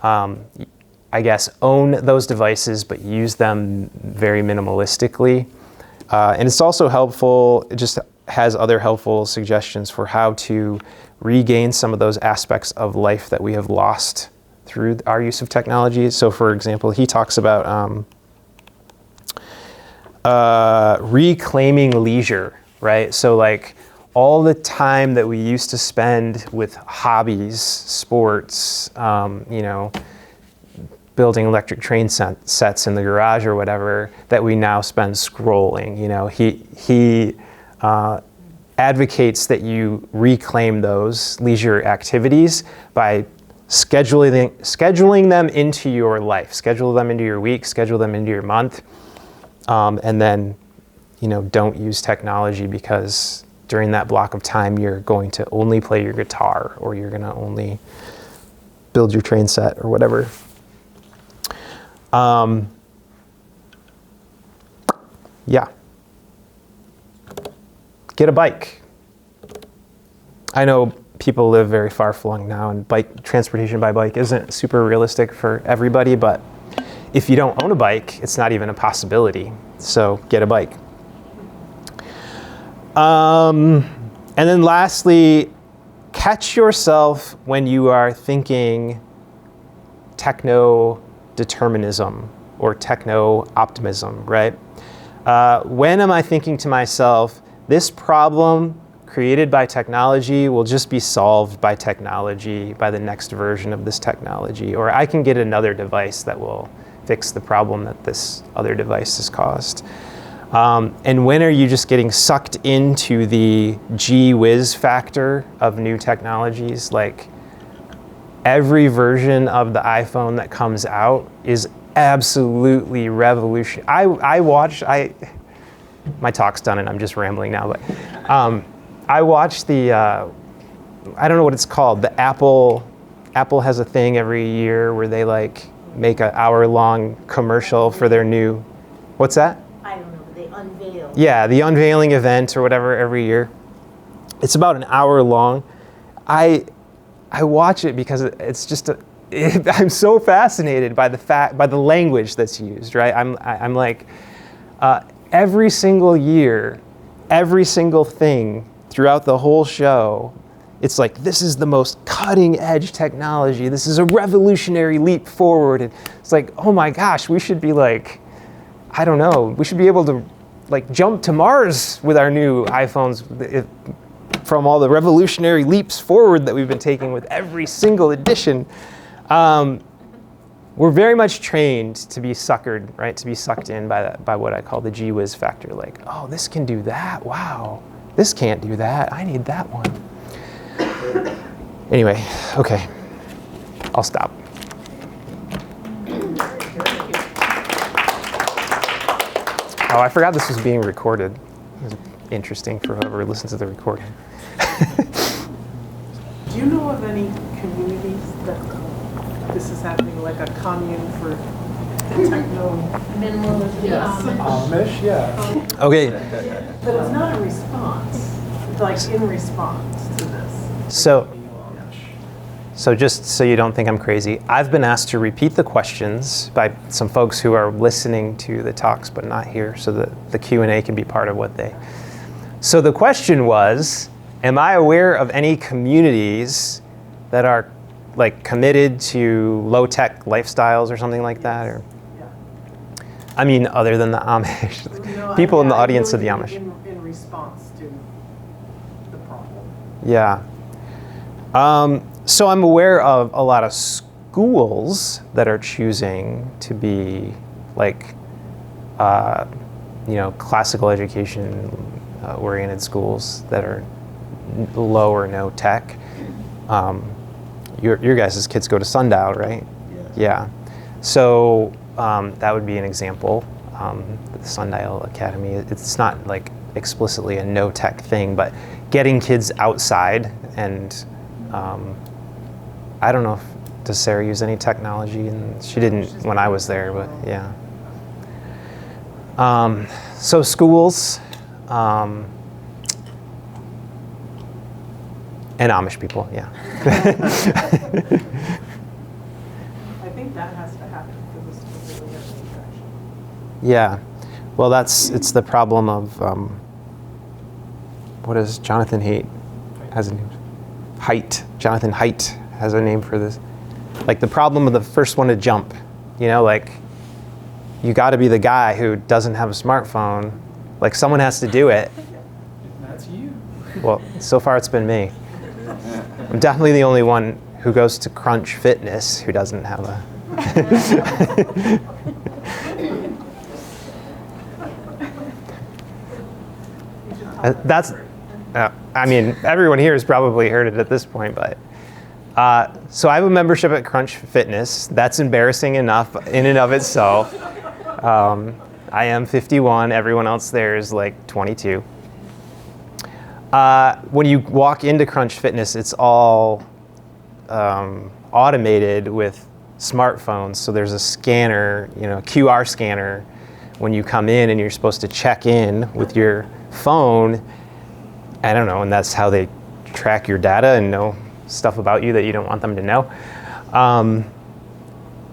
I guess, own those devices, but use them very minimalistically. And it's also helpful, it just has other helpful suggestions for how to regain some of those aspects of life that we have lost through our use of technology. So for example, he talks about reclaiming leisure, right? So all the time that we used to spend with hobbies, sports, building electric train sets in the garage or whatever, that we now spend scrolling. He advocates that you reclaim those leisure activities by scheduling them into your life, schedule them into your week, schedule them into your month, and then don't use technology because during that block of time you're going to only play your guitar or you're going to only build your train set or whatever. Yeah. Get a bike. I know people live very far-flung now, and transportation by bike isn't super realistic for everybody, but if you don't own a bike, it's not even a possibility. So get a bike. And then lastly, catch yourself when you are thinking techno-determinism or techno-optimism, right? When am I thinking to myself, this problem created by technology will just be solved by technology, by the next version of this technology, or I can get another device that will fix the problem that this other device has caused. And when are you just getting sucked into the gee whiz factor of new technologies? Every version of the iPhone that comes out is absolutely revolutionary. My talk's done and I'm just rambling now, but I watched I don't know what it's called, the Apple has a thing every year where they make an hour-long commercial for their new, what's that? I don't know, they unveil. Yeah, the unveiling event or whatever every year. It's about an hour long. I watch it because it's just I'm so fascinated by the language that's used, right? I'm like, every single year, every single thing throughout the whole show, it's this is the most cutting edge technology. This is a revolutionary leap forward. And it's oh my gosh, we should be I don't know, we should be able to jump to Mars with our new iPhones from all the revolutionary leaps forward that we've been taking with every single edition. We're very much trained to be suckered, right? To be sucked in by what I call the gee whiz factor. Oh, this can do that. Wow. This can't do that. I need that one. Anyway, okay. I'll stop. Oh, I forgot this was being recorded. It was interesting for whoever listens to the recording. Do you know of any communities that this is happening, like a commune for techno? Yes. Amish, yeah. Okay, But it's not a response, like in response to this. so just so you don't think I'm crazy, I've been asked to repeat the questions by some folks who are listening to the talks but not here, so that the Q&A can be part of what they... So the question was, am I aware of any communities that are like committed to low-tech lifestyles or something like that? Or, Yeah. I mean, other than the Amish, No, people in the I audience of really the mean Amish. In response to the problem. Yeah. So I'm aware of a lot of schools that are choosing to be like, classical education oriented schools that are low or no tech. Your guys' kids go to Sundial, right? Yeah. So that would be an example. The Sundial Academy. It's not like explicitly a no tech thing, but getting kids outside and I don't know if does Sarah use any technology, and she didn't when I was there, but yeah. So schools and Amish people, yeah. I think that has to happen for this to really get any traction. Yeah, well, it's the problem of what is Jonathan Haidt has a name? Jonathan Haidt has a name for this. Like the problem of the first one to jump, like you got to be the guy who doesn't have a smartphone. Like someone has to do it. That's you. Well, so far it's been me. I'm definitely the only one who goes to Crunch Fitness who doesn't have a. That's, I mean, everyone here has probably heard it at this point, but. So I have a membership at Crunch Fitness. That's embarrassing enough in and of itself. I am 51. Everyone else there is like 22. When you walk into Crunch Fitness, it's all automated with smartphones. So there's a scanner, QR scanner when you come in, and you're supposed to check in with your phone. I don't know, and that's how they track your data and know stuff about you that you don't want them to know.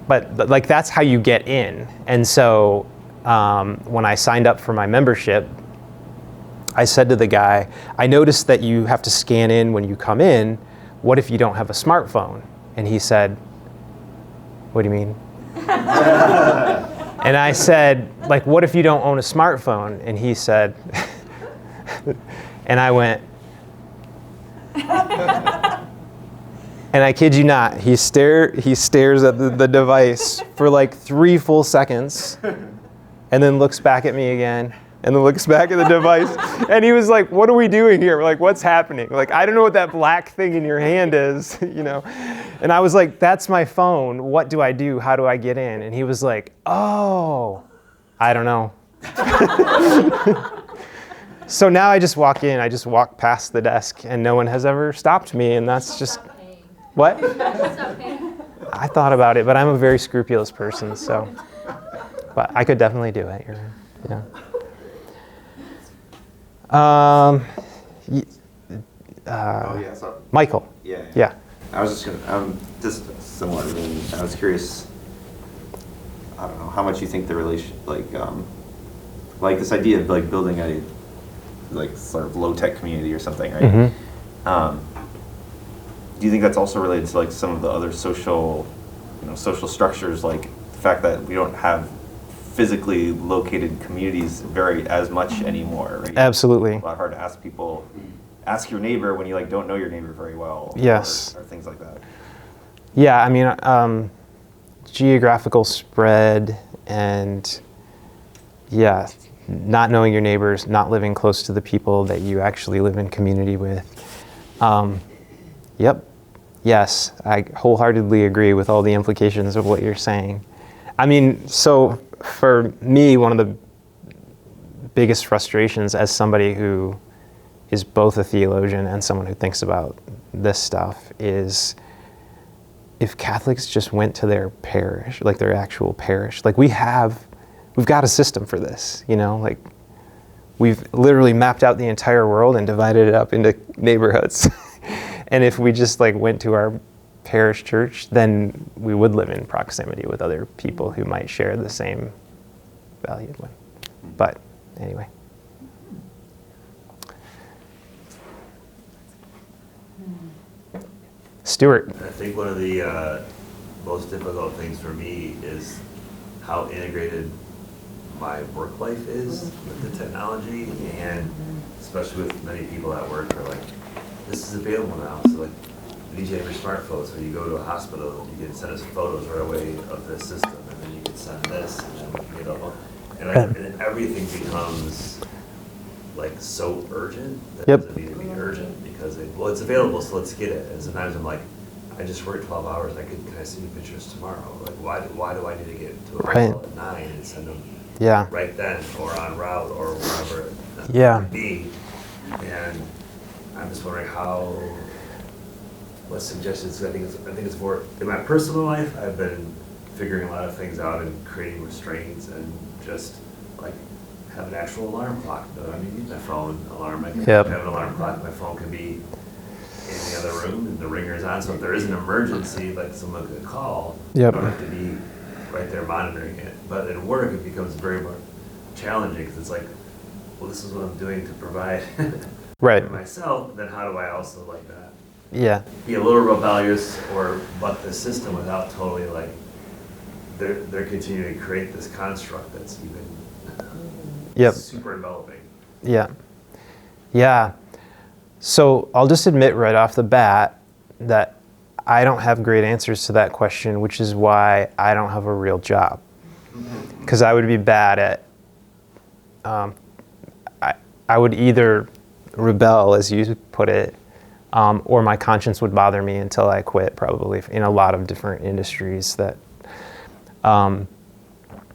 But like that's how you get in. And so when I signed up for my membership, I said to the guy, I noticed that you have to scan in when you come in. What if you don't have a smartphone? And he said, what do you mean? And I said, like, what if you don't own a smartphone? And he said, and I went, and I kid you not, he stares at the device for like 3 full seconds, and then looks back at me again, and then looks back at the device, and he was like, what are we doing here? Like, what's happening? Like, I don't know what that black thing in your hand is, And I was like, that's my phone. What do I do? How do I get in? And he was like, oh, I don't know. So now I just walk in, I just walk past the desk, and no one has ever stopped me, and that's just... What? I thought about it, but I'm a very scrupulous person, so. But I could definitely do it. Michael. Yeah. I was just gonna, just similar to me. I was curious. I don't know how much you think the relation, like this idea of like building a, like sort of low tech community or something, right? Mm-hmm. Do you think that's also related to like some of the other social structures, like the fact that we don't have physically located communities very as much anymore, right? Absolutely. It's a lot hard to ask your neighbor when you like don't know your neighbor very well. Yes. Or things like that. Yeah, I mean, geographical spread and not knowing your neighbors, not living close to the people that you actually live in community with. Yep. Yes, I wholeheartedly agree with all the implications of what you're saying. I mean, so for me, one of the biggest frustrations as somebody who is both a theologian and someone who thinks about this stuff is if Catholics just went to their parish, like their actual parish, like we've got a system for this, you know, like we've literally mapped out the entire world and divided it up into neighborhoods. And if we just like went to our parish church, then we would live in proximity with other people who might share the same value. But anyway. Stuart. I think one of the most difficult things for me is how integrated my work life is with the technology, and especially with many people at work are like, this is available now. So like, you need to have your smartphone. So you go to a hospital, you can send us photos right away of this system, and then you can send this, and then we can get all. And everything becomes like so urgent that it doesn't need to be urgent because it's available, so let's get it. And sometimes I'm like, I just worked 12 hours. Can I see pictures tomorrow? Like, why do I need to get to a hospital at 9 and send them right then or en route or wherever it may be? And I'm just wondering what suggestions. I think it's more in my personal life. I've been figuring a lot of things out and creating restraints and just like have an actual alarm clock. I mean, use my phone alarm. I can have an alarm clock. My phone can be in the other room and the ringer's on. So if there is an emergency, like someone could call, I don't have to be right there monitoring it. But at work, it becomes very more challenging because it's like, well, this is what I'm doing to provide for myself. Then how do I also like that? Yeah. Be a little rebellious or buck the system without totally like they're continuing to create this construct that's even super enveloping. Yeah. So I'll just admit right off the bat that I don't have great answers to that question, which is why I don't have a real job. Because I would be bad at, I would either rebel, as you put it, or my conscience would bother me until I quit, probably, in a lot of different industries that,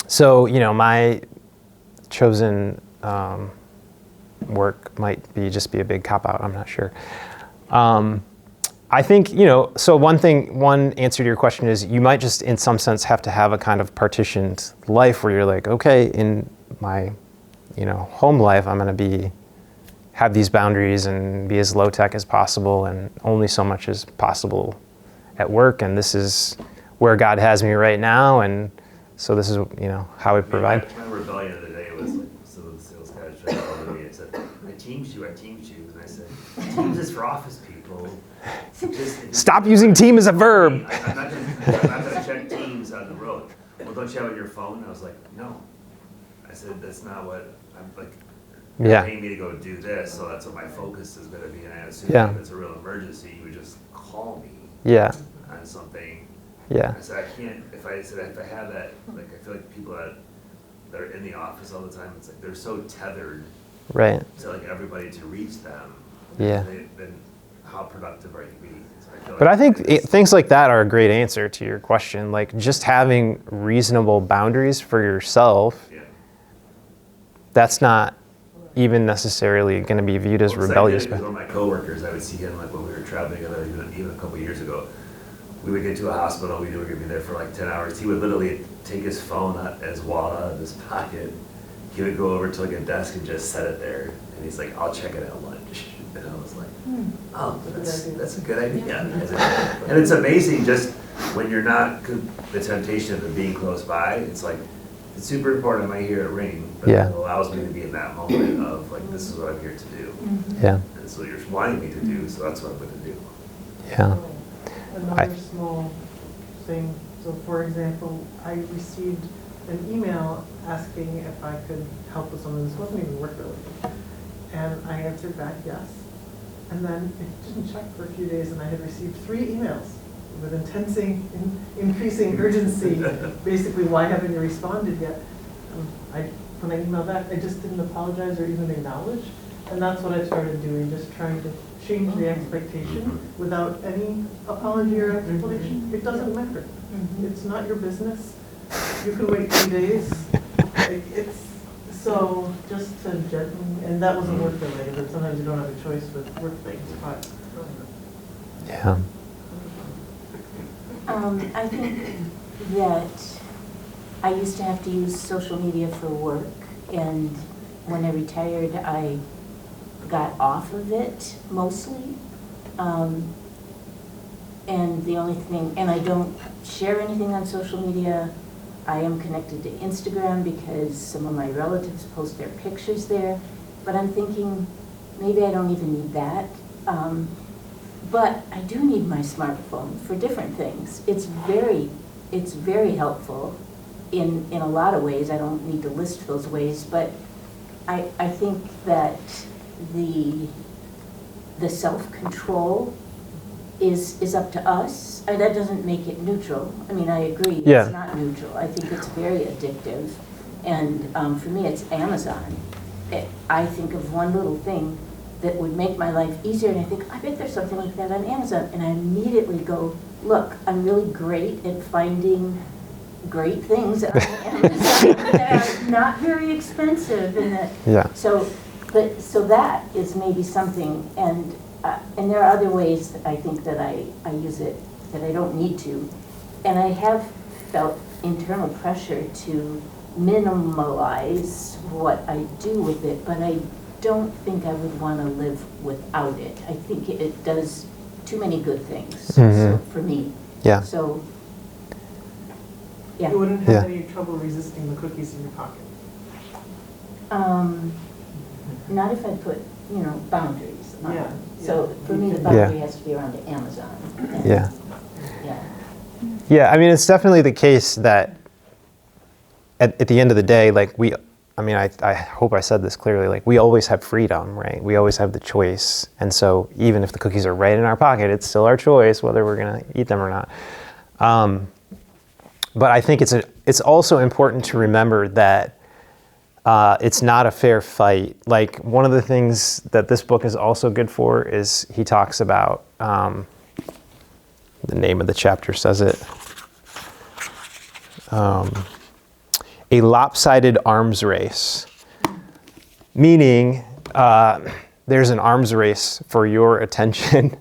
so, you know, my chosen work might just be a big cop-out, I'm not sure. I think, you know, so one answer to your question is you might just in some sense have to have a kind of partitioned life where you're like, okay, in my, you know, home life, I'm going to have these boundaries and be as low tech as possible and only so much as possible at work. And this is where God has me right now. And so this is, you know, how I provide. My rebellion of the day was like, some of the sales guys tried to call me and said, I teamed you. And I said, Teams is for office people. Stop using team as a verb. I'm not going to check Teams on the road. Well, don't you have it on your phone? And I was like, no. I said, that's not what I'm like. You're paying me to go do this, so that's what my focus is going to be. And I assume if it's a real emergency, you would just call me on something. I said, I can't, if I have that, like, I feel like people that are in the office all the time, it's like they're so tethered to like everybody to reach them. Then how productive are you being? So But I think things like that are a great answer to your question. Like just having reasonable boundaries for yourself, that's not even necessarily going to be viewed as rebellious. One of my coworkers, I would see him like when we were traveling together, even a couple of years ago. We would get to a hospital, we knew we were going to be there for like 10 hours. He would literally take his phone out as wallet out of his pocket. He would go over to like a desk and just set it there. And he's like, I'll check it at lunch. And I was like, oh, that's a good idea. And it's amazing just when you're not the temptation of it being close by. It's like, it's super important I hear it ring, but it allows me to be in that moment of like, this is what I'm here to do. And so you're wanting me to do, so that's what I'm going to do. Another small thing, so for example, I received an email asking if I could help with something. This wasn't even work related. And I answered back yes. And then it didn't check for a few days and I had received 3 emails with increasing urgency. Basically, why haven't you responded yet? I when I emailed back, I just didn't apologize or even acknowledge. And that's what I started doing, just trying to change the expectation without any apology or explanation. It doesn't matter. It's not your business. You can wait 2 days. Like, it's, so just to gently, and that wasn't work related, but sometimes you don't have a choice with work things, but. Yeah. I think that I used to have to use social media for work, and when I retired, I got off of it mostly. And the only thing, and I don't share anything on social media. I am connected to Instagram because some of my relatives post their pictures there, but I'm thinking maybe I don't even need that. But I do need my smartphone for different things. It's very helpful in a lot of ways. I don't need to list those ways, but I think that the self-control is up to us. That doesn't make it neutral. I mean, I agree, Yeah. It's not neutral. I think it's very addictive. And for me, it's Amazon. I think of one little thing that would make my life easier, and I think, I bet there's something like that on Amazon. And I immediately go, look, I'm really great at finding great things on Amazon that are not very expensive. And that, Yeah. so that is maybe something, and there are other ways that I think that I use it that I don't need to. And I have felt internal pressure to minimalize what I do with it, but I don't think I would want to live without it. I think it does too many good things so, for me. Yeah. So, yeah. You wouldn't have Yeah. any trouble resisting the cookies in your pocket. Not if I put, boundaries on. Yeah, So yeah. for me, the boundary has to be around Amazon. And, Yeah. Yeah. Yeah, I mean, it's definitely the case that at the end of the day, like I hope I said this clearly, like we always have freedom, right? We always have the choice. And so even if the cookies are right in our pocket, it's still our choice whether we're going to eat them or not. But I think it's also important to remember that it's not a fair fight. Like one of the things that this book is also good for is he talks about, the name of the chapter says it, a lopsided arms race, meaning there's an arms race for your attention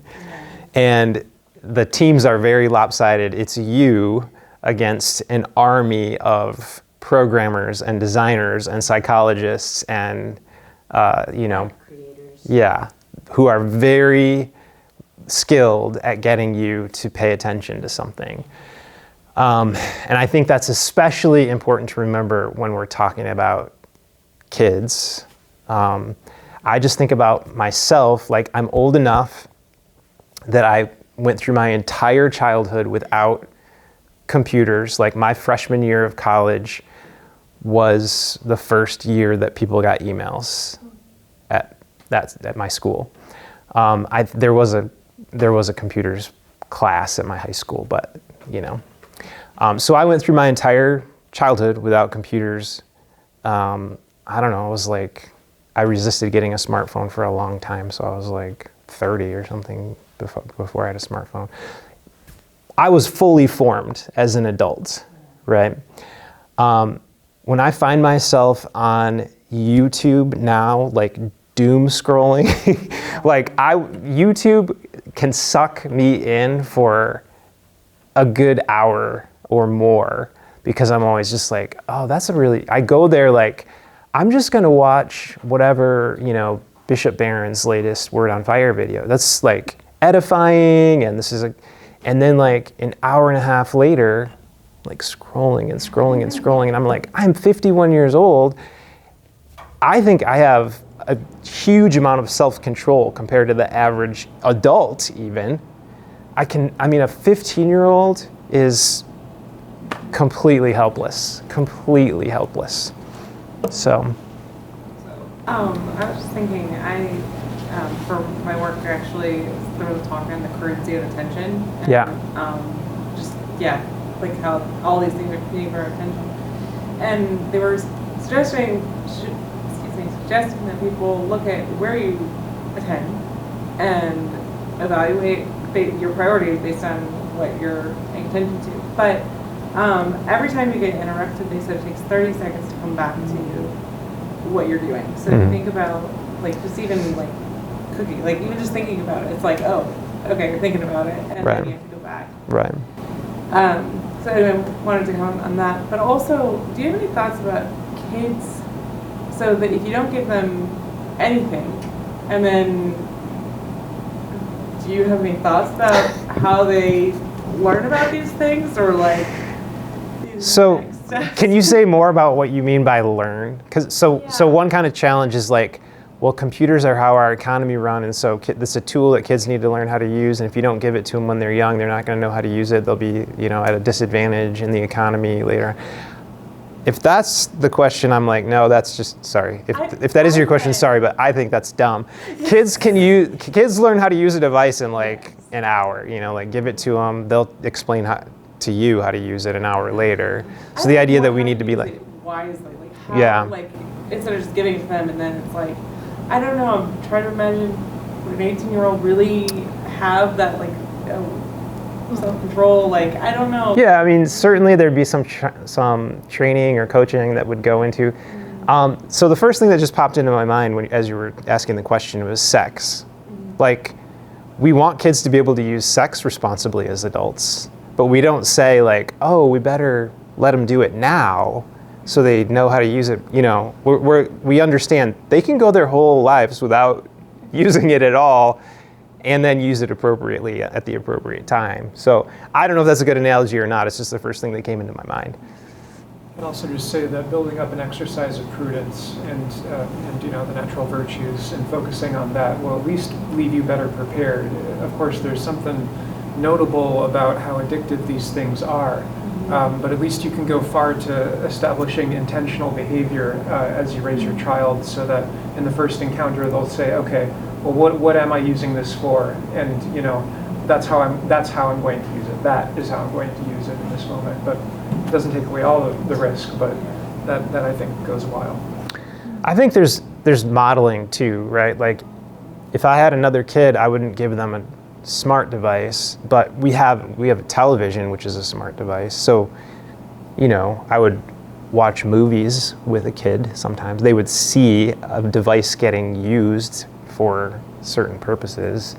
and the teams are very lopsided. It's you against an army of programmers and designers and psychologists and, Creators. yeah, who are very skilled at getting you to pay attention to something. And I think that's especially important to remember when we're talking about kids. I just think about myself, like I'm old enough that I went through my entire childhood without computers. Like my freshman year of college was the first year that people got emails at my school. There was a computers class at my high school, but so I went through my entire childhood without computers. I don't know, it was like, I resisted getting a smartphone for a long time, so I was like 30 or something before I had a smartphone. I was fully formed as an adult, right? When I find myself on YouTube now, like doom scrolling, YouTube can suck me in for a good hour or more because I'm always just like, oh, I go there like, I'm just gonna watch whatever, Bishop Barron's latest Word on Fire video. That's like edifying, and and then like an hour and a half later, like scrolling and scrolling and scrolling, and I'm like, I'm 51 years old. I think I have a huge amount of self-control compared to the average adult even. A 15-year-old is completely helpless. So. I was just thinking, for my work, actually, there was a talk on the currency of attention. And, like how all these things are competing for our attention. And they were suggesting that people look at where you attend and evaluate your priorities based on what you're paying attention to. But every time you get interrupted, they said it takes 30 seconds to come back to what you're doing. So if you think about, like, just even like cooking, like even just thinking about it, it's like, oh, okay, you're thinking about it, and Right. then you have to go back. Right. So anyway, wanted to comment on that. But also, do you have any thoughts about kids, so that if you don't give them anything, and then do you have any thoughts about how they learn about these things, or like these So, next steps? can you say more about what you mean by learn? Because so one kind of challenge is like, well, computers are how our economy run, and so this is a tool that kids need to learn how to use. And if you don't give it to them when they're young, they're not going to know how to use it. They'll be, at a disadvantage in the economy later. If that's the question, I'm like, no, that's just, sorry. If that is your question, sorry, but I think that's dumb. Kids learn how to use a device in like an hour. Like give it to them, they'll explain to you how to use it an hour later. So the idea that we need to be like, wisely, like how, Yeah. like instead of just giving it to them, and then it's like, I don't know. I'm trying to imagine, would an 18-year-old really have that like self-control? Like, I don't know. yeah, I mean, certainly there'd be some training or coaching that would go into. So the first thing that just popped into my mind as you were asking the question was sex. Like, we want kids to be able to use sex responsibly as adults, but we don't say like, oh, we better let them do it now so they know how to use it. We understand they can go their whole lives without using it at all, and then use it appropriately at the appropriate time. So I don't know if that's a good analogy or not. It's just the first thing that came into my mind. I'd also just say that building up an exercise of prudence and the natural virtues and focusing on that will at least leave you better prepared. Of course, there's something notable about how addictive these things are, but at least you can go far to establishing intentional behavior as you raise your child, so that in the first encounter they'll say, okay, well, what am I using this for? And that's how I'm going to use it. That is how I'm going to use it in this moment. But it doesn't take away all of the risk, but that I think goes a while. I think there's modeling too, right? Like, if I had another kid, I wouldn't give them a smart device, but we have a television, which is a smart device. So, I would watch movies with a kid sometimes. They would see a device getting used for certain purposes.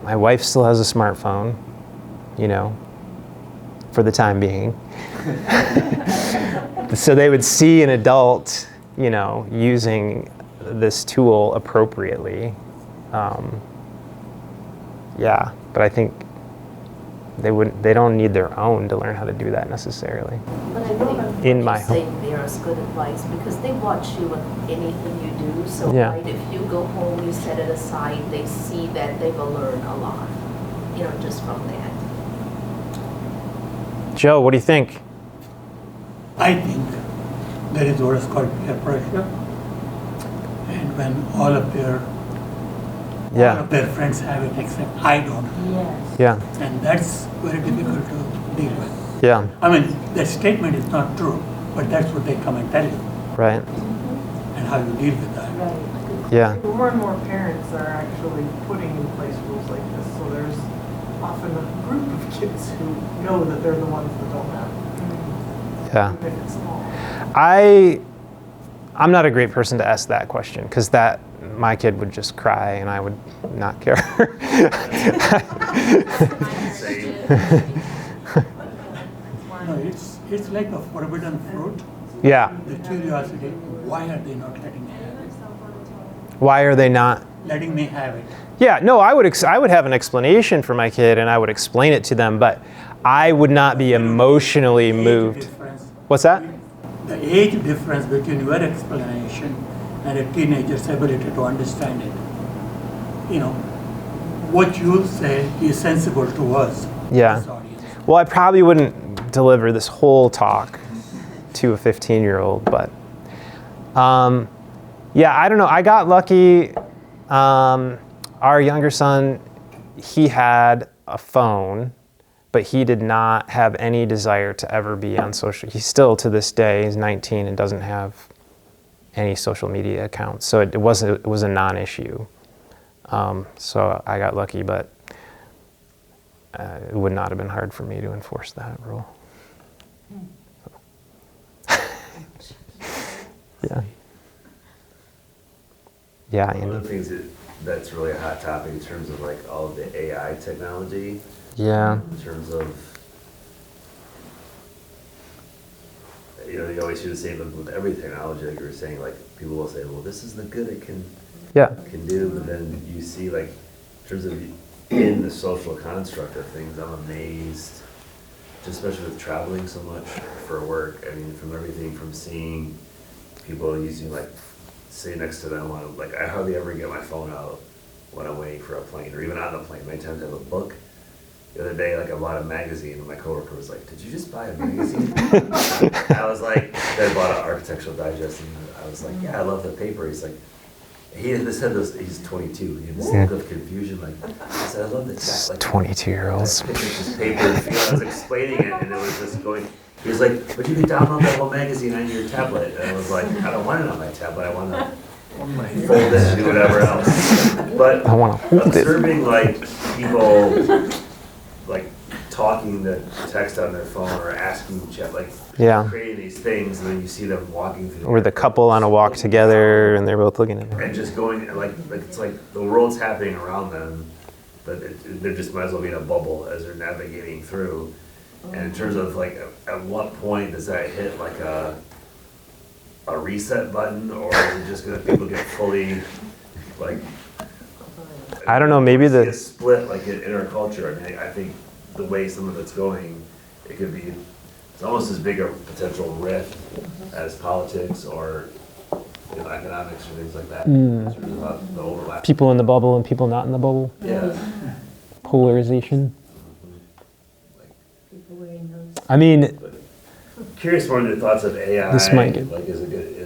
My wife still has a smartphone, for the time being. So they would see an adult, using this tool appropriately. Yeah, but I think they don't need their own to learn how to do that necessarily. But I think In my what you're saying there is good advice, because they watch you with anything you do. So Yeah. right, if you go home, you set it aside, they see that they will learn a lot, just from that. Joe, what do you think? I think there is what is called peer pressure. And when all of their friends have it except I don't, Yes. Yeah, and that's very difficult to deal with. yeah, I mean, that statement is not true, but that's what they come and tell you, right, and how you deal with that. Right. yeah, More and more parents are actually putting in place rules like this, so there's often a group of kids who know that they're the ones that don't have it, yeah. even if it's small. I'm not a great person to ask that question, because my kid would just cry and I would not care. No, it's like a forbidden fruit. Yeah, The curiosity, why are they not letting me have it? why are they not? Letting me have it. Yeah, no, I would have an explanation for my kid and I would explain it to them, but I would not be emotionally Age moved. difference. What's that? The age difference between your explanation and a teenager's ability to understand it. What you say is sensible to us. Yeah. this audience. Well, I probably wouldn't deliver this whole talk to a 15-year-old, but yeah, I don't know. I got lucky. Our younger son, he had a phone, but he did not have any desire to ever be on social. He still, to this day, he's 19 and doesn't have any social media accounts. So it was a non-issue. So I got lucky, but it would not have been hard for me to enforce that rule. Yeah. Yeah, One of Andy. the things that's really a hot topic in terms of like all of the AI technology, Yeah. in terms of, you always hear the same thing with every technology, like you were saying, like people will say, well, this is the good it can Yeah. do, but then you see like, in terms of in the social construct of things, I'm amazed, just especially with traveling so much for work. I mean, from everything from seeing people using like, sitting next to them on, like I hardly ever get my phone out when I'm waiting for a plane or even on the plane. Many times I have a book. The other day, like I bought a magazine and my coworker was like, did you just buy a magazine? I was like, I bought an Architectural Digest and I was like, yeah, I love the paper. He's like, he had this, he's 22. He had this look of confusion, like, I said, I love the text. Like, 22-year-olds. I picked up this paper and I was explaining it and it was just going, he was like, but you can download that whole magazine on your tablet. And I was like, I don't want it on my tablet, I want to fold it and do whatever else. But I want to hold it. observing like people like talking to text on their phone or asking chat, like Yeah. creating these things and then you see them walking through. Or the couple on a walk together and they're both looking at it. And just going, like it's like the world's happening around them, but they just might as well be in a bubble as they're navigating through. And in terms of like, at what point does that hit like a reset button, or is it just gonna, people get fully, like. I don't know, maybe see a the, split like in our culture. I mean, I think the way some of it's going, it could be, it's almost as big a potential rift as politics or economics or things like that. In terms of the overlap. people in the bubble and people not in the bubble. Yeah. Polarization. People wearing those. I mean, Curious more on your thoughts of AI. This might get- Like, is it good?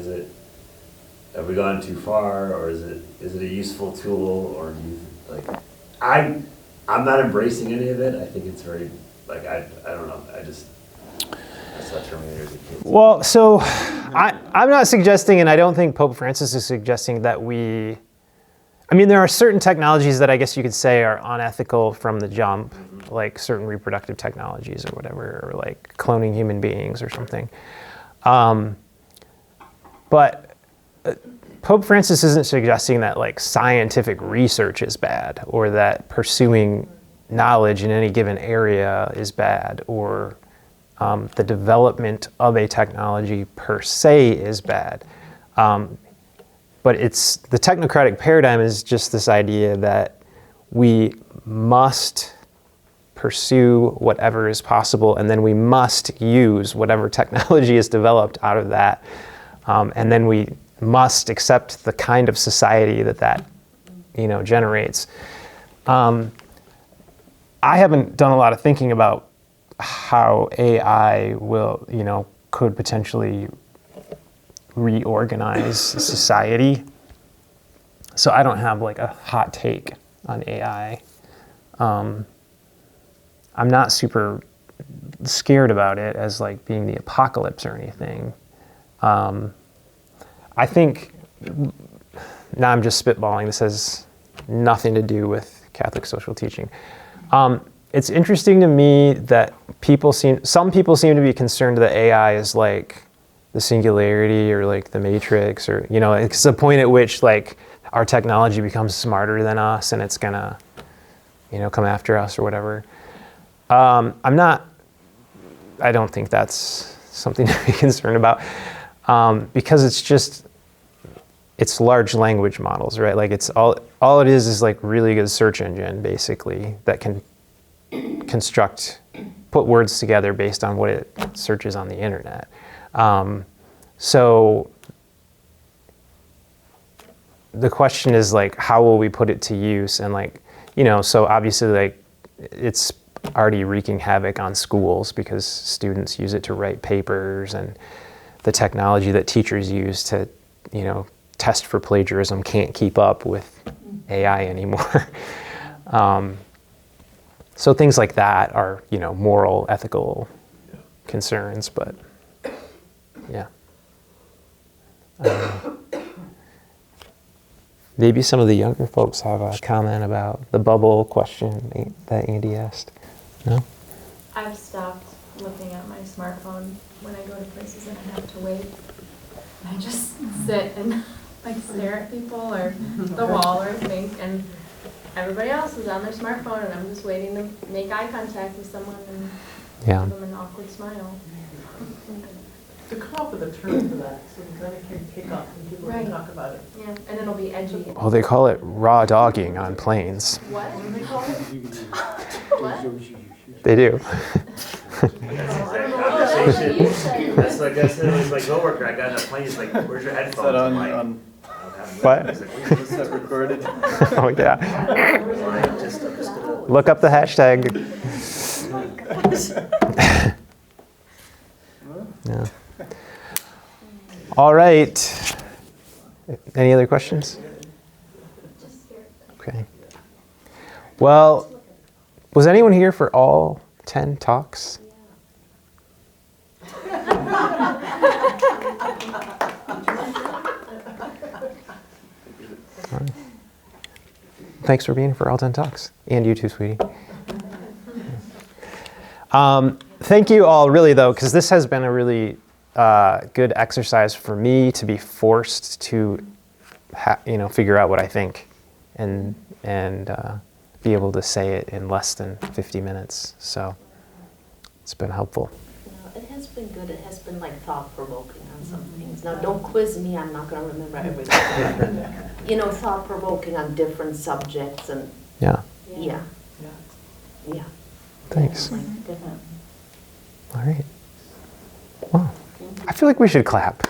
Have we gone too far, or is it a useful tool, or do you like? I'm not embracing any of it. I think it's very like I don't know. I saw Terminator as a kid. well, so I'm not suggesting, and I don't think Pope Francis is suggesting that we. I mean, there are certain technologies that I guess you could say are unethical from the jump, like certain reproductive technologies or whatever, or like cloning human beings or something. But Pope Francis isn't suggesting that like scientific research is bad, or that pursuing knowledge in any given area is bad, or the development of a technology per se is bad. But it's the technocratic paradigm is just this idea that we must pursue whatever is possible, and then we must use whatever technology is developed out of that, and then we must accept the kind of society that generates. I haven't done a lot of thinking about how AI will, could potentially reorganize society. So I don't have like a hot take on AI. I'm not super scared about it as like being the apocalypse or anything. I think, now I'm just spitballing, this has nothing to do with Catholic social teaching. It's interesting to me that some people seem to be concerned that AI is like the singularity or like the Matrix, or, it's the point at which like our technology becomes smarter than us and it's gonna, come after us or whatever. I don't think that's something to be concerned about, because it's large language models, right? Like it's all it is like really good search engine basically that can put words together based on what it searches on the internet. So the question is like, how will we put it to use? And like, so obviously like it's already wreaking havoc on schools because students use it to write papers, and the technology that teachers use to, test for plagiarism can't keep up with AI anymore. So things like that are, moral, ethical concerns, but yeah. Maybe some of the younger folks have a comment about the bubble question that Andy asked. No? I've stopped looking at my smartphone when I go to places and I have to wait. I just sit and like stare at people or the wall or think, and everybody else is on their smartphone and I'm just waiting to make eye contact with someone and Yeah. give them an awkward smile. To come up with a term for that, so then it can pick up and people can Right. talk about it. Yeah, and it'll be edgy. Well, they call it raw dogging on planes. What? What do they call it? What? They do. That's the exact conversation. That's like, I said with my coworker, I got on a plane, he's like, where's your headphones? I'm like, "I don't have them." What? He's like, "What's that recorded?" Oh, yeah. I'm just gonna Look up the hashtag. Yeah. All right. Any other questions? Okay. Well, was anyone here for all 10 talks? All right. Thanks for being here for all 10 talks. And you too, sweetie. Thank you all, really, though, because this has been a really good exercise for me to be forced to, figure out what I think and be able to say it in less than 50 minutes. So it's been helpful. No, it has been good. It has been like thought-provoking on some things. Now, don't quiz me. I'm not going to remember everything. Thought-provoking on different subjects and Yeah. yeah. Thanks. Definitely. All right. Well, I feel like we should clap.